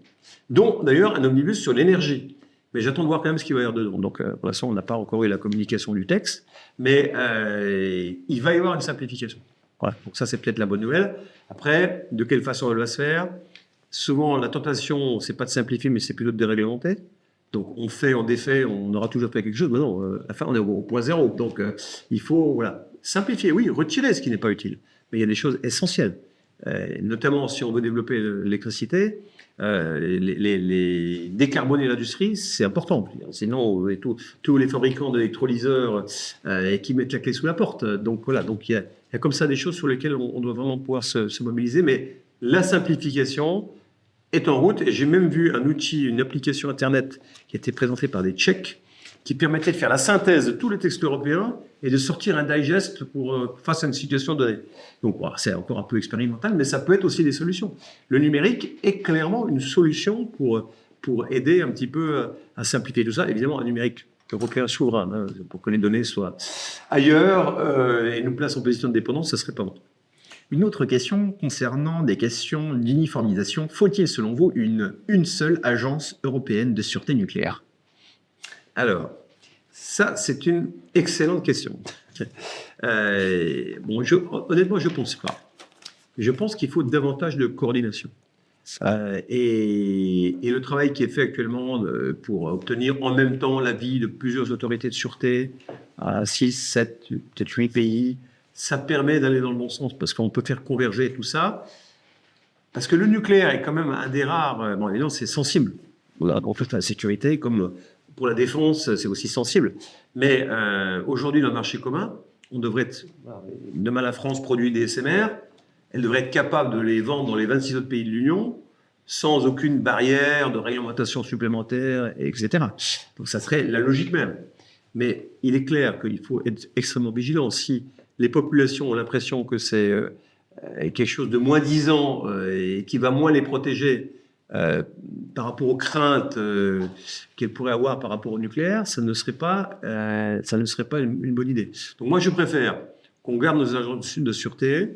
dont d'ailleurs un omnibus sur l'énergie. Mais j'attends de voir quand même ce qu'il va y avoir dedans. Donc, pour l'instant, on n'a pas encore eu la communication du texte, mais il va y avoir une simplification. Voilà. Donc ça, c'est peut-être la bonne nouvelle. Après, de quelle façon elle va se faire? Souvent, la tentation, c'est pas de simplifier, mais c'est plutôt de déréglementer. Donc, on fait, on défait, on aura toujours fait quelque chose. Mais non, à la fin, on est au point zéro. Donc, il faut simplifier, oui, retirer ce qui n'est pas utile. Mais il y a des choses essentielles. Notamment, si on veut développer l'électricité, décarboner l'industrie, c'est important. Sinon, tous les fabricants d'électrolyseurs qui mettent la clé sous la porte. Donc voilà, donc il y a comme ça des choses sur lesquelles on doit vraiment pouvoir se mobiliser. Mais la simplification est en route. Et j'ai même vu un outil, une application Internet qui a été présentée par des Tchèques qui permettait de faire la synthèse de tous les textes européens et de sortir un digest face à une situation donnée. Donc, voilà, c'est encore un peu expérimental, mais ça peut être aussi des solutions. Le numérique est clairement une solution pour aider un petit peu à simplifier tout ça. Évidemment, un numérique européen souverain, hein, pour que les données soient ailleurs et nous placent en position de dépendance, ça serait pas bon. Une autre question concernant des questions d'uniformisation. Faut-il, selon vous, une seule agence européenne de sûreté nucléaire? Alors, ça, c'est une excellente question. Honnêtement, je ne pense pas. Je pense qu'il faut davantage de coordination. Et le travail qui est fait actuellement pour obtenir en même temps l'avis de plusieurs autorités de sûreté, à 6, 7, peut-être 8 pays, ça permet d'aller dans le bon sens parce qu'on peut faire converger tout ça. Parce que le nucléaire est quand même un des rares... bon, évidemment, c'est sensible. En fait, la sécurité, comme... Pour la défense, c'est aussi sensible. Mais aujourd'hui, dans le marché commun, on devrait être... Demain, la France produit des SMR. Elle devrait être capable de les vendre dans les 26 autres pays de l'Union sans aucune barrière de réglementation supplémentaire, etc. Donc, ça serait la logique même. Mais il est clair qu'il faut être extrêmement vigilant. Si les populations ont l'impression que c'est quelque chose de moins disant et qui va moins les protéger par rapport aux craintes qu'elle pourrait avoir par rapport au nucléaire, ça ne serait pas une bonne idée. Donc moi, je préfère qu'on garde nos agences de sûreté,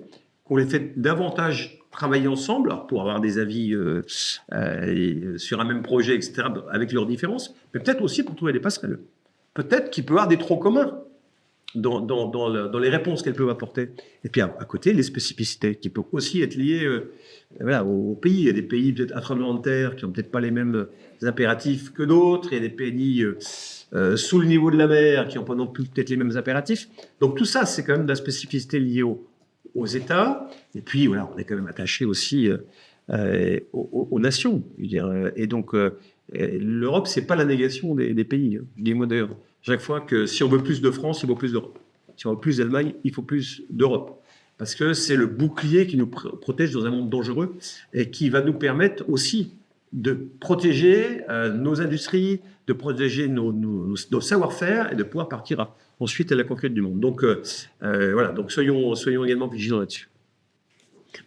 qu'on les fait davantage travailler ensemble pour avoir des avis sur un même projet, etc., avec leurs différences, mais peut-être aussi pour trouver des passerelles. Peut-être qu'il peut y avoir des troncs communs dans les réponses qu'elles peuvent apporter. Et puis à côté, les spécificités qui peuvent aussi être liées au pays. Il y a des pays peut-être à terre qui n'ont peut-être pas les mêmes impératifs que d'autres. Il y a des pays sous le niveau de la mer qui n'ont pas non plus peut-être les mêmes impératifs. Donc tout ça, c'est quand même de la spécificité liée aux États. Et puis voilà, on est quand même attaché aussi aux nations. Je veux dire. Et donc l'Europe, c'est pas la négation des pays. Je dis moi d'ailleurs chaque fois que si on veut plus de France, il faut plus d'Europe. Si on veut plus d'Allemagne, il faut plus d'Europe. Parce que c'est le bouclier qui nous protège dans un monde dangereux et qui va nous permettre aussi de protéger nos industries, de protéger nos savoir-faire et de pouvoir partir ensuite à la conquête du monde. Donc voilà, donc soyons également vigilants là-dessus.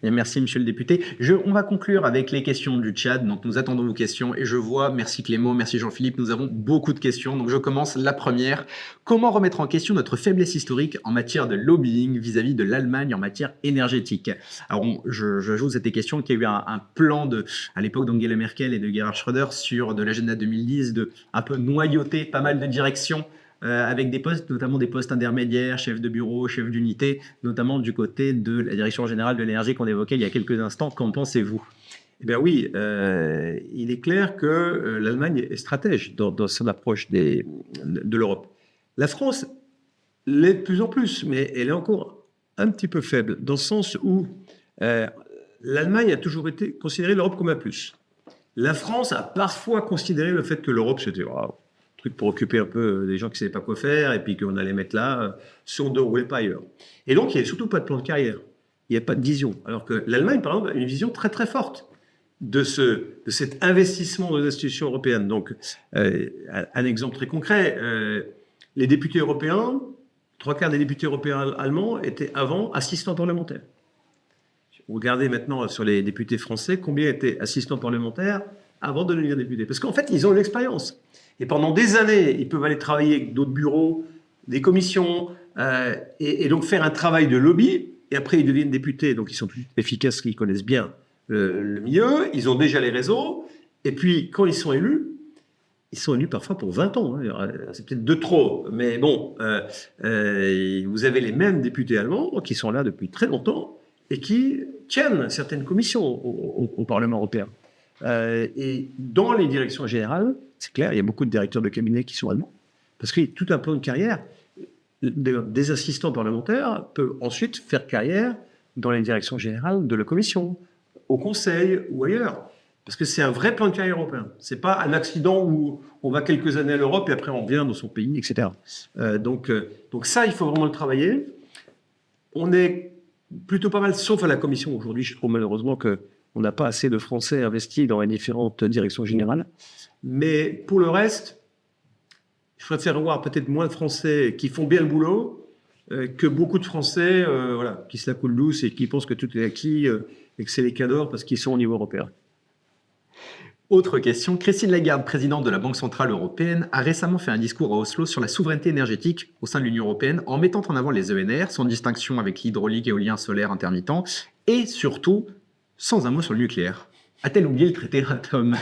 Bien, merci, monsieur le député. On va conclure avec les questions du chat. Donc, nous attendons vos questions. Et je vois, merci Clément, merci Jean-Philippe, nous avons beaucoup de questions. Donc, je commence la première. Comment remettre en question notre faiblesse historique en matière de lobbying vis-à-vis de l'Allemagne en matière énergétique? Alors, j'ajoute cette question qu'il y a eu un plan à l'époque d'Angela Merkel et de Gerhard Schröder sur de l'agenda 2010 de un peu noyauter pas mal de directions avec des postes, notamment des postes intermédiaires, chef de bureau, chef d'unité, notamment du côté de la Direction générale de l'énergie qu'on évoquait il y a quelques instants. Qu'en pensez-vous? Eh bien oui, il est clair que l'Allemagne est stratège dans son approche de l'Europe. La France l'est de plus en plus, mais elle est encore un petit peu faible, dans le sens où l'Allemagne a toujours été considérée l'Europe comme un plus. La France a parfois considéré le fait que l'Europe, c'était truc pour occuper un peu des gens qui ne savaient pas quoi faire, et puis qu'on allait mettre là, si on ne roulait pas ailleurs. Et donc, il n'y avait surtout pas de plan de carrière. Il n'y avait pas de vision. Alors que l'Allemagne, par exemple, a une vision très très forte de cet investissement dans les institutions européennes. Donc, un exemple très concret, les députés européens, 3/4 des députés européens allemands étaient avant assistants parlementaires. Vous regardez maintenant sur les députés français, combien étaient assistants parlementaires avant de devenir députés. Parce qu'en fait, ils ont l'expérience. Et pendant des années, ils peuvent aller travailler avec d'autres bureaux, des commissions, et donc faire un travail de lobby. Et après, ils deviennent députés, donc ils sont plus efficaces, ils connaissent bien le milieu, ils ont déjà les réseaux. Et puis, quand ils sont élus parfois pour 20 ans. Hein. C'est peut-être de trop, mais bon, vous avez les mêmes députés allemands qui sont là depuis très longtemps et qui tiennent certaines commissions au Parlement européen. Et dans les directions générales, c'est clair, il y a beaucoup de directeurs de cabinet qui sont allemands, parce qu'il y a tout un plan de carrière. Des assistants parlementaires peuvent ensuite faire carrière dans les directions générales de la Commission, au Conseil ou ailleurs. Parce que c'est un vrai plan de carrière européen. Ce n'est pas un accident où on va quelques années à l'Europe et après on revient dans son pays, etc. Donc ça, il faut vraiment le travailler. On est plutôt pas mal, sauf à la Commission aujourd'hui. Je trouve malheureusement qu'on n'a pas assez de Français investis dans les différentes directions générales. Mais pour le reste, je préfère voir peut-être moins de Français qui font bien le boulot que beaucoup de Français qui se la coulent douce et qui pensent que tout est acquis et que c'est les cadors parce qu'ils sont au niveau européen. Autre question, Christine Lagarde, présidente de la Banque Centrale Européenne, a récemment fait un discours à Oslo sur la souveraineté énergétique au sein de l'Union Européenne en mettant en avant les ENR, sans distinction avec l'hydraulique, éolien, solaire, intermittent, et surtout sans un mot sur le nucléaire. A-t-elle oublié le traité Euratom?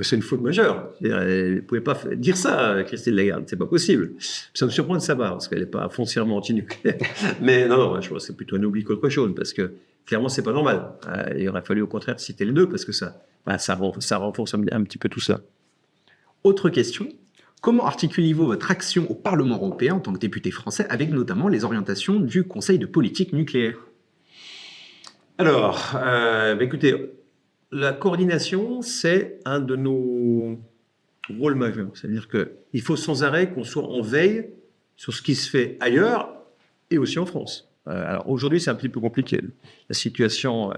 C'est une faute majeure. Vous ne pouvez pas dire ça, Christine Lagarde, c'est pas possible. Ça me surprend de savoir, parce qu'elle n'est pas foncièrement anti-nucléaire. Mais non, je pense que c'est plutôt un oubli qu'autre chose, parce que clairement, c'est pas normal. Il aurait fallu au contraire citer les deux, parce que ça renforce un petit peu tout ça. Autre question, comment articulez-vous votre action au Parlement européen en tant que député français avec notamment les orientations du Conseil de politique nucléaire? Alors, écoutez, la coordination, c'est un de nos rôles majeurs. C'est-à-dire qu'il faut sans arrêt qu'on soit en veille sur ce qui se fait ailleurs et aussi en France. Alors aujourd'hui, c'est un petit peu compliqué. La situation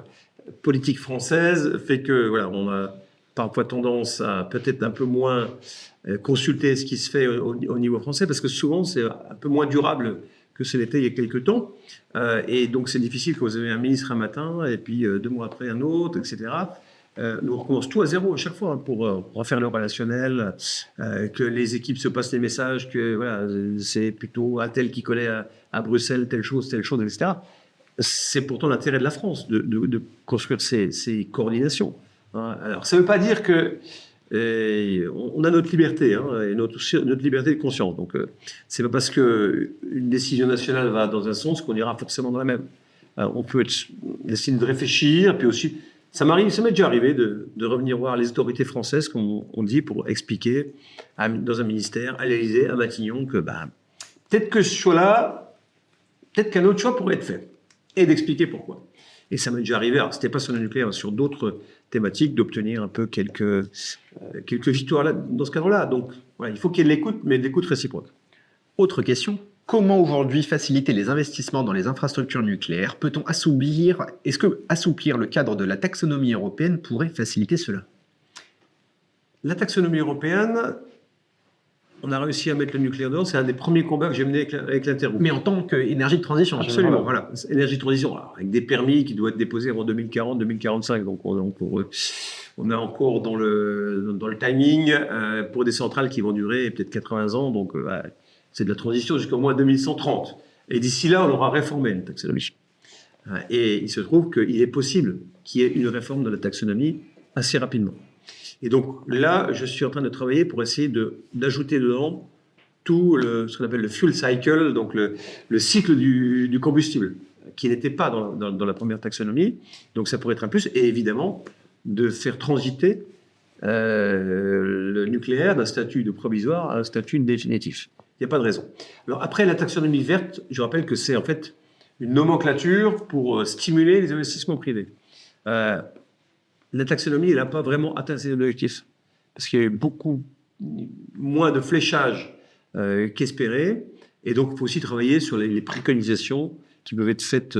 politique française fait que on a parfois tendance à peut-être un peu moins consulter ce qui se fait au niveau français, parce que souvent c'est un peu moins durable que ce l'était il y a quelques temps. Et donc c'est difficile quand vous avez un ministre un matin et puis 2 mois après un autre, etc. Nous on recommence tout à zéro à chaque fois pour refaire le relationnel, que les équipes se passent les messages, que c'est plutôt un tel qui collait à Bruxelles, telle chose, etc. C'est pourtant l'intérêt de la France de construire ces coordinations. Hein. Alors ça ne veut pas dire que on a notre liberté, et notre liberté de conscience. Donc c'est pas parce qu'une décision nationale va dans un sens qu'on ira forcément dans la même. On peut essayer de réfléchir, puis aussi ça m'est déjà arrivé de revenir voir les autorités françaises, comme on dit, pour expliquer dans un ministère, à l'Élysée, à Matignon, que peut-être que ce choix-là, peut-être qu'un autre choix pourrait être fait, et d'expliquer pourquoi. Et ça m'est déjà arrivé, alors c'était pas sur le nucléaire, sur d'autres thématiques, d'obtenir un peu quelques victoires là, dans ce cadre-là. Donc il faut qu'il y ait de l'écoute, mais de l'écoute réciproque. Autre question, comment aujourd'hui faciliter les investissements dans les infrastructures nucléaires? Peut-on est-ce que assouplir le cadre de la taxonomie européenne pourrait faciliter cela? La taxonomie européenne, on a réussi à mettre le nucléaire dedans, c'est un des premiers combats que j'ai mené avec l'Intergroupe. Mais en tant qu'énergie de transition. Absolument, voilà. Énergie de transition, avec des permis qui doivent être déposés en 2040-2045. Donc on est encore dans le timing pour des centrales qui vont durer peut-être 80 ans. Donc c'est de la transition jusqu'au moins 2130. Et d'ici là, on aura réformé la taxonomie. Et il se trouve qu'il est possible qu'il y ait une réforme de la taxonomie assez rapidement. Et donc là, je suis en train de travailler pour essayer d'ajouter dedans tout ce qu'on appelle le fuel cycle, donc le cycle du combustible, qui n'était pas dans la première taxonomie. Donc ça pourrait être un plus. Et évidemment, de faire transiter le nucléaire d'un statut de provisoire à un statut définitif. Il n'y a pas de raison. Alors après, la taxonomie verte, je rappelle que c'est en fait une nomenclature pour stimuler les investissements privés. La taxonomie, elle n'a pas vraiment atteint ses objectifs. Parce qu'il y a eu beaucoup moins de fléchage qu'espéré. Et donc, il faut aussi travailler sur les préconisations qui peuvent être faites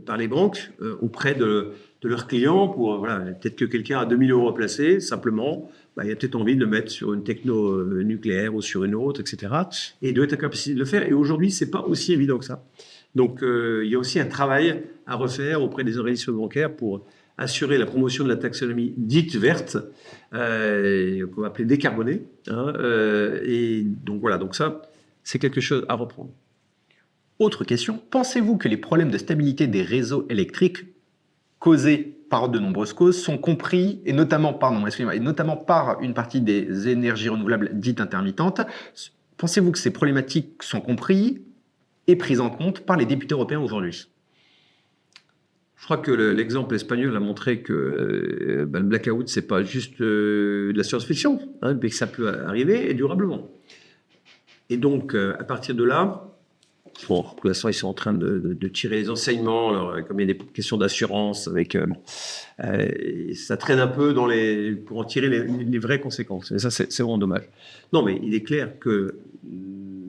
par les banques auprès de leurs clients pour, voilà, peut-être que quelqu'un a 2 000 euros à placer, simplement, il a peut-être envie de le mettre sur une techno nucléaire ou sur une autre, etc. Et il doit être en capacité de le faire. Et aujourd'hui, c'est pas aussi évident que ça. Donc, il y a aussi un travail à refaire auprès des organismes bancaires pour assurer la promotion de la taxonomie dite verte, qu'on va appeler décarbonée. Et donc, voilà. Donc ça, c'est quelque chose à reprendre. Autre question, pensez-vous que les problèmes de stabilité des réseaux électriques causés par de nombreuses causes sont compris, et notamment par une partie des énergies renouvelables dites intermittentes? Pensez-vous que ces problématiques sont comprises et prises en compte par les députés européens aujourd'hui? Je crois que l'exemple espagnol a montré que le blackout, c'est pas juste de la science-fiction, mais que ça peut arriver et durablement. Et donc, à partir de là, bon, pour l'instant, ils sont en train de tirer les enseignements. Alors, comme il y a des questions d'assurance, ça traîne un peu pour en tirer les vraies conséquences. Et ça, c'est vraiment dommage. Non, mais il est clair que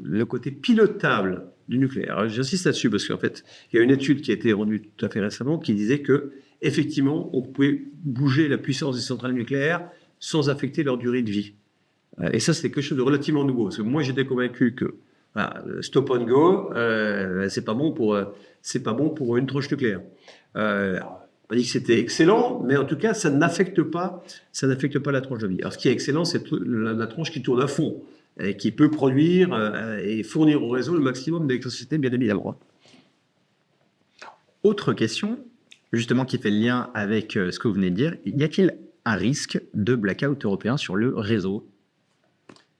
le côté pilotable du nucléaire, j'insiste là-dessus parce qu'en fait, il y a une étude qui a été rendue tout à fait récemment qui disait que effectivement, on pouvait bouger la puissance des centrales nucléaires sans affecter leur durée de vie. Et ça, c'est quelque chose de relativement nouveau. Parce que moi, j'étais convaincu que stop and go, c'est pas bon pour une tranche nucléaire. On dit que c'était excellent, mais en tout cas, ça n'affecte pas la tranche de vie. Alors, ce qui est excellent, c'est la tranche qui tourne à fond, et qui peut produire et fournir au réseau le maximum d'électricité, bien évidemment. Autre question, justement, qui fait le lien avec ce que vous venez de dire. Y a-t-il un risque de blackout européen sur le réseau?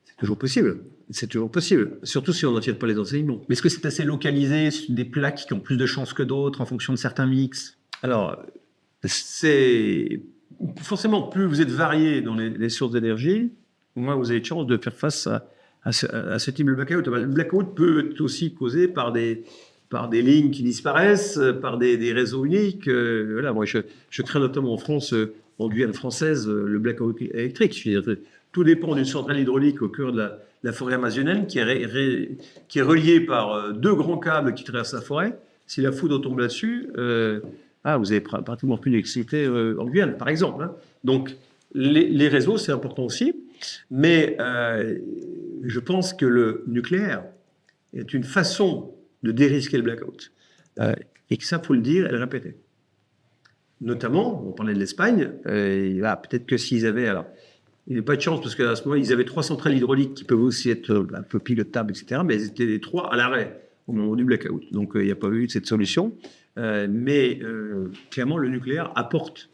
C'est toujours possible. C'est toujours possible, surtout si on n'en tire pas les enseignements. Mais est-ce que c'est assez localisé, des plaques qui ont plus de chances que d'autres en fonction de certains mix? Alors, c'est forcément, plus vous êtes varié dans les sources d'énergie, moins vous avez de chances de faire face à ce type de blackout. Le blackout peut être aussi causé par des lignes qui disparaissent, par des réseaux uniques. Voilà, moi, je crains notamment en France, en Guyane française, le blackout électrique. Tout dépend d'une centrale hydraulique au cœur de la forêt amazonienne qui est reliée par 2 grands câbles qui traversent la forêt. Si la foudre tombe là-dessus, vous avez pratiquement plus d'électricité en Guyane, par exemple. Donc, les réseaux, c'est important aussi. Mais je pense que le nucléaire est une façon de dérisquer le blackout. Et que ça, il faut le dire et le répéter. Notamment, on parlait de l'Espagne, peut-être que s'ils avaient... Alors, il n'y a pas de chance parce qu'à ce moment, ils avaient 3 centrales hydrauliques qui peuvent aussi être un peu pilotables, etc. Mais elles étaient les 3 à l'arrêt au moment du blackout. Donc, il n'y a pas eu cette solution. Mais clairement, le nucléaire apporte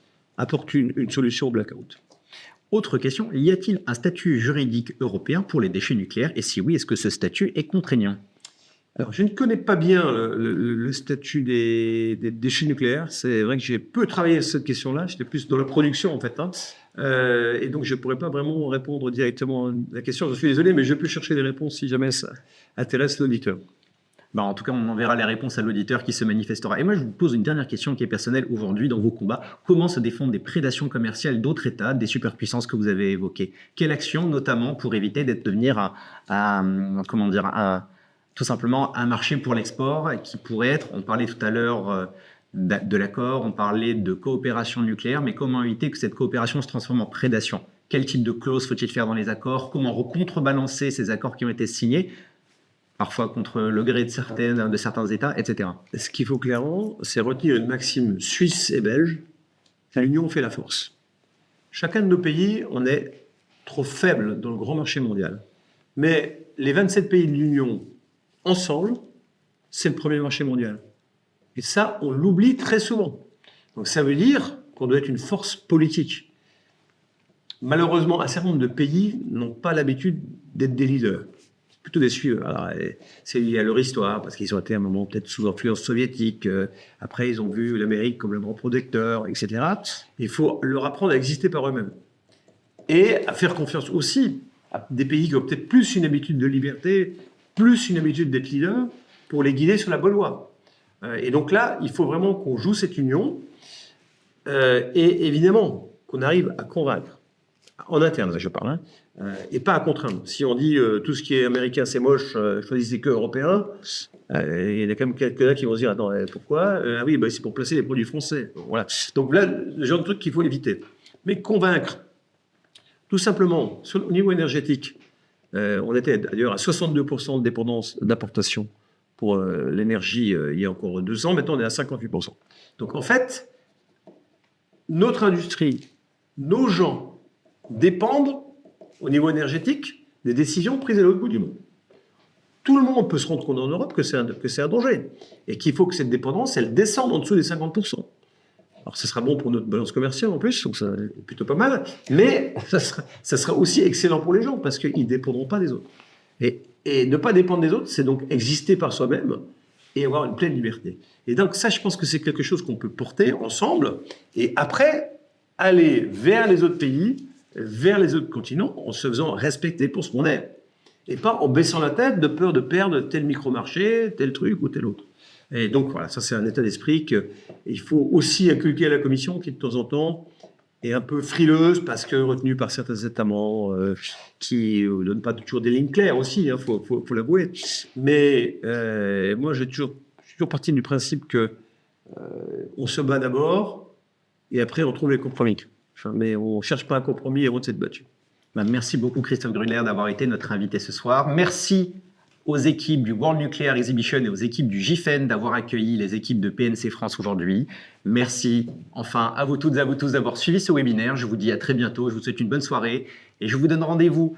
une solution au blackout. Autre question, y a-t-il un statut juridique européen pour les déchets nucléaires? Et si oui, est-ce que ce statut est contraignant? Alors, je ne connais pas bien le statut des déchets nucléaires. C'est vrai que j'ai peu travaillé sur cette question-là. J'étais plus dans la production, en fait. Et donc, je ne pourrais pas vraiment répondre directement à la question. Je suis désolé, mais je peux chercher des réponses si jamais ça intéresse l'auditeur. En tout cas, on enverra les réponses à l'auditeur qui se manifestera. Et moi, je vous pose une dernière question qui est personnelle aujourd'hui dans vos combats. Comment se défendre des prédations commerciales d'autres États, des superpuissances que vous avez évoquées? Quelle action, notamment, pour éviter de devenir tout simplement un marché pour l'export qui pourrait être, on parlait tout à l'heure de l'accord, on parlait de coopération nucléaire, mais comment éviter que cette coopération se transforme en prédation? Quel type de clause faut-il faire dans les accords? Comment contrebalancer ces accords qui ont été signés, parfois contre le gré de certains États, etc. Ce qu'il faut clairement, c'est retenir une maxime suisse et belge, l'union fait la force. Chacun de nos pays, on est trop faible dans le grand marché mondial. Mais les 27 pays de l'Union, ensemble, c'est le premier marché mondial. Et ça, on l'oublie très souvent. Donc ça veut dire qu'on doit être une force politique. Malheureusement, un certain nombre de pays n'ont pas l'habitude d'être des leaders. C'est plutôt des suiveurs. Alors, c'est lié à leur histoire, parce qu'ils ont été à un moment peut-être sous influence soviétique. Après, ils ont vu l'Amérique comme le grand protecteur, etc. Il faut leur apprendre à exister par eux-mêmes. Et à faire confiance aussi à des pays qui ont peut-être plus une habitude de liberté, plus une habitude d'être leader, pour les guider sur la bonne voie. Et donc là, il faut vraiment qu'on joue cette union et évidemment qu'on arrive à convaincre En interne, je parle, et pas à contraindre. Si on dit tout ce qui est américain, c'est moche, choisissez que européen, il y en a quand même quelques-uns qui vont se dire attends, pourquoi ah oui, c'est pour placer les produits français. Bon, voilà. Donc là, le genre de truc qu'il faut éviter. Mais convaincre, tout simplement, au niveau énergétique, on était d'ailleurs à 62% de dépendance d'importation pour l'énergie il y a encore 2 ans. Maintenant, on est à 58%. Donc en fait, notre industrie, nos gens dépendent, au niveau énergétique, des décisions prises à l'autre bout du monde. Tout le monde peut se rendre compte en Europe que c'est un danger et qu'il faut que cette dépendance, elle descende en dessous des 50%. Alors, ce sera bon pour notre balance commerciale en plus, donc ça est plutôt pas mal, mais ça sera aussi excellent pour les gens parce qu'ils ne dépendront pas des autres. Et ne pas dépendre des autres, c'est donc exister par soi-même et avoir une pleine liberté. Et donc ça, je pense que c'est quelque chose qu'on peut porter ensemble et après aller vers les autres pays, vers les autres continents, en se faisant respecter pour ce qu'on est. Et pas en baissant la tête de peur de perdre tel micro-marché, tel truc ou tel autre. Et donc voilà, ça c'est un état d'esprit qu'il faut aussi inculquer à la Commission qui de temps en temps est un peu frileuse parce que retenue par certains États membres qui ne donnent pas toujours des lignes claires aussi, faut l'avouer. Mais moi je suis toujours parti du principe que on se bat d'abord et après on trouve les compromis. Mais on ne cherche pas un compromis avant de s'être battu. Merci beaucoup Christophe Grüller d'avoir été notre invité ce soir. Merci aux équipes du World Nuclear Exhibition et aux équipes du GIFEN d'avoir accueilli les équipes de PNC France aujourd'hui. Merci enfin à vous toutes et à vous tous d'avoir suivi ce webinaire. Je vous dis à très bientôt, je vous souhaite une bonne soirée et je vous donne rendez-vous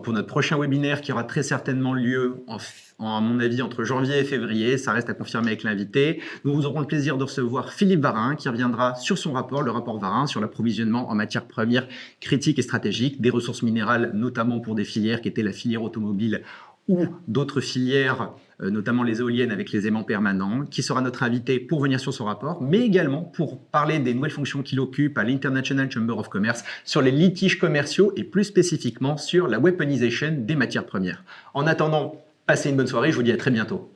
pour notre prochain webinaire qui aura très certainement lieu, à mon avis, entre janvier et février. Ça reste à confirmer avec l'invité. Nous aurons le plaisir de recevoir Philippe Varin qui reviendra sur son rapport, le rapport Varin, sur l'approvisionnement en matières premières critiques et stratégiques, des ressources minérales, notamment pour des filières qui étaient la filière automobile ou d'autres filières, notamment les éoliennes avec les aimants permanents, qui sera notre invité pour venir sur son rapport, mais également pour parler des nouvelles fonctions qu'il occupe à l'International Chamber of Commerce sur les litiges commerciaux et plus spécifiquement sur la weaponization des matières premières. En attendant, passez une bonne soirée, je vous dis à très bientôt.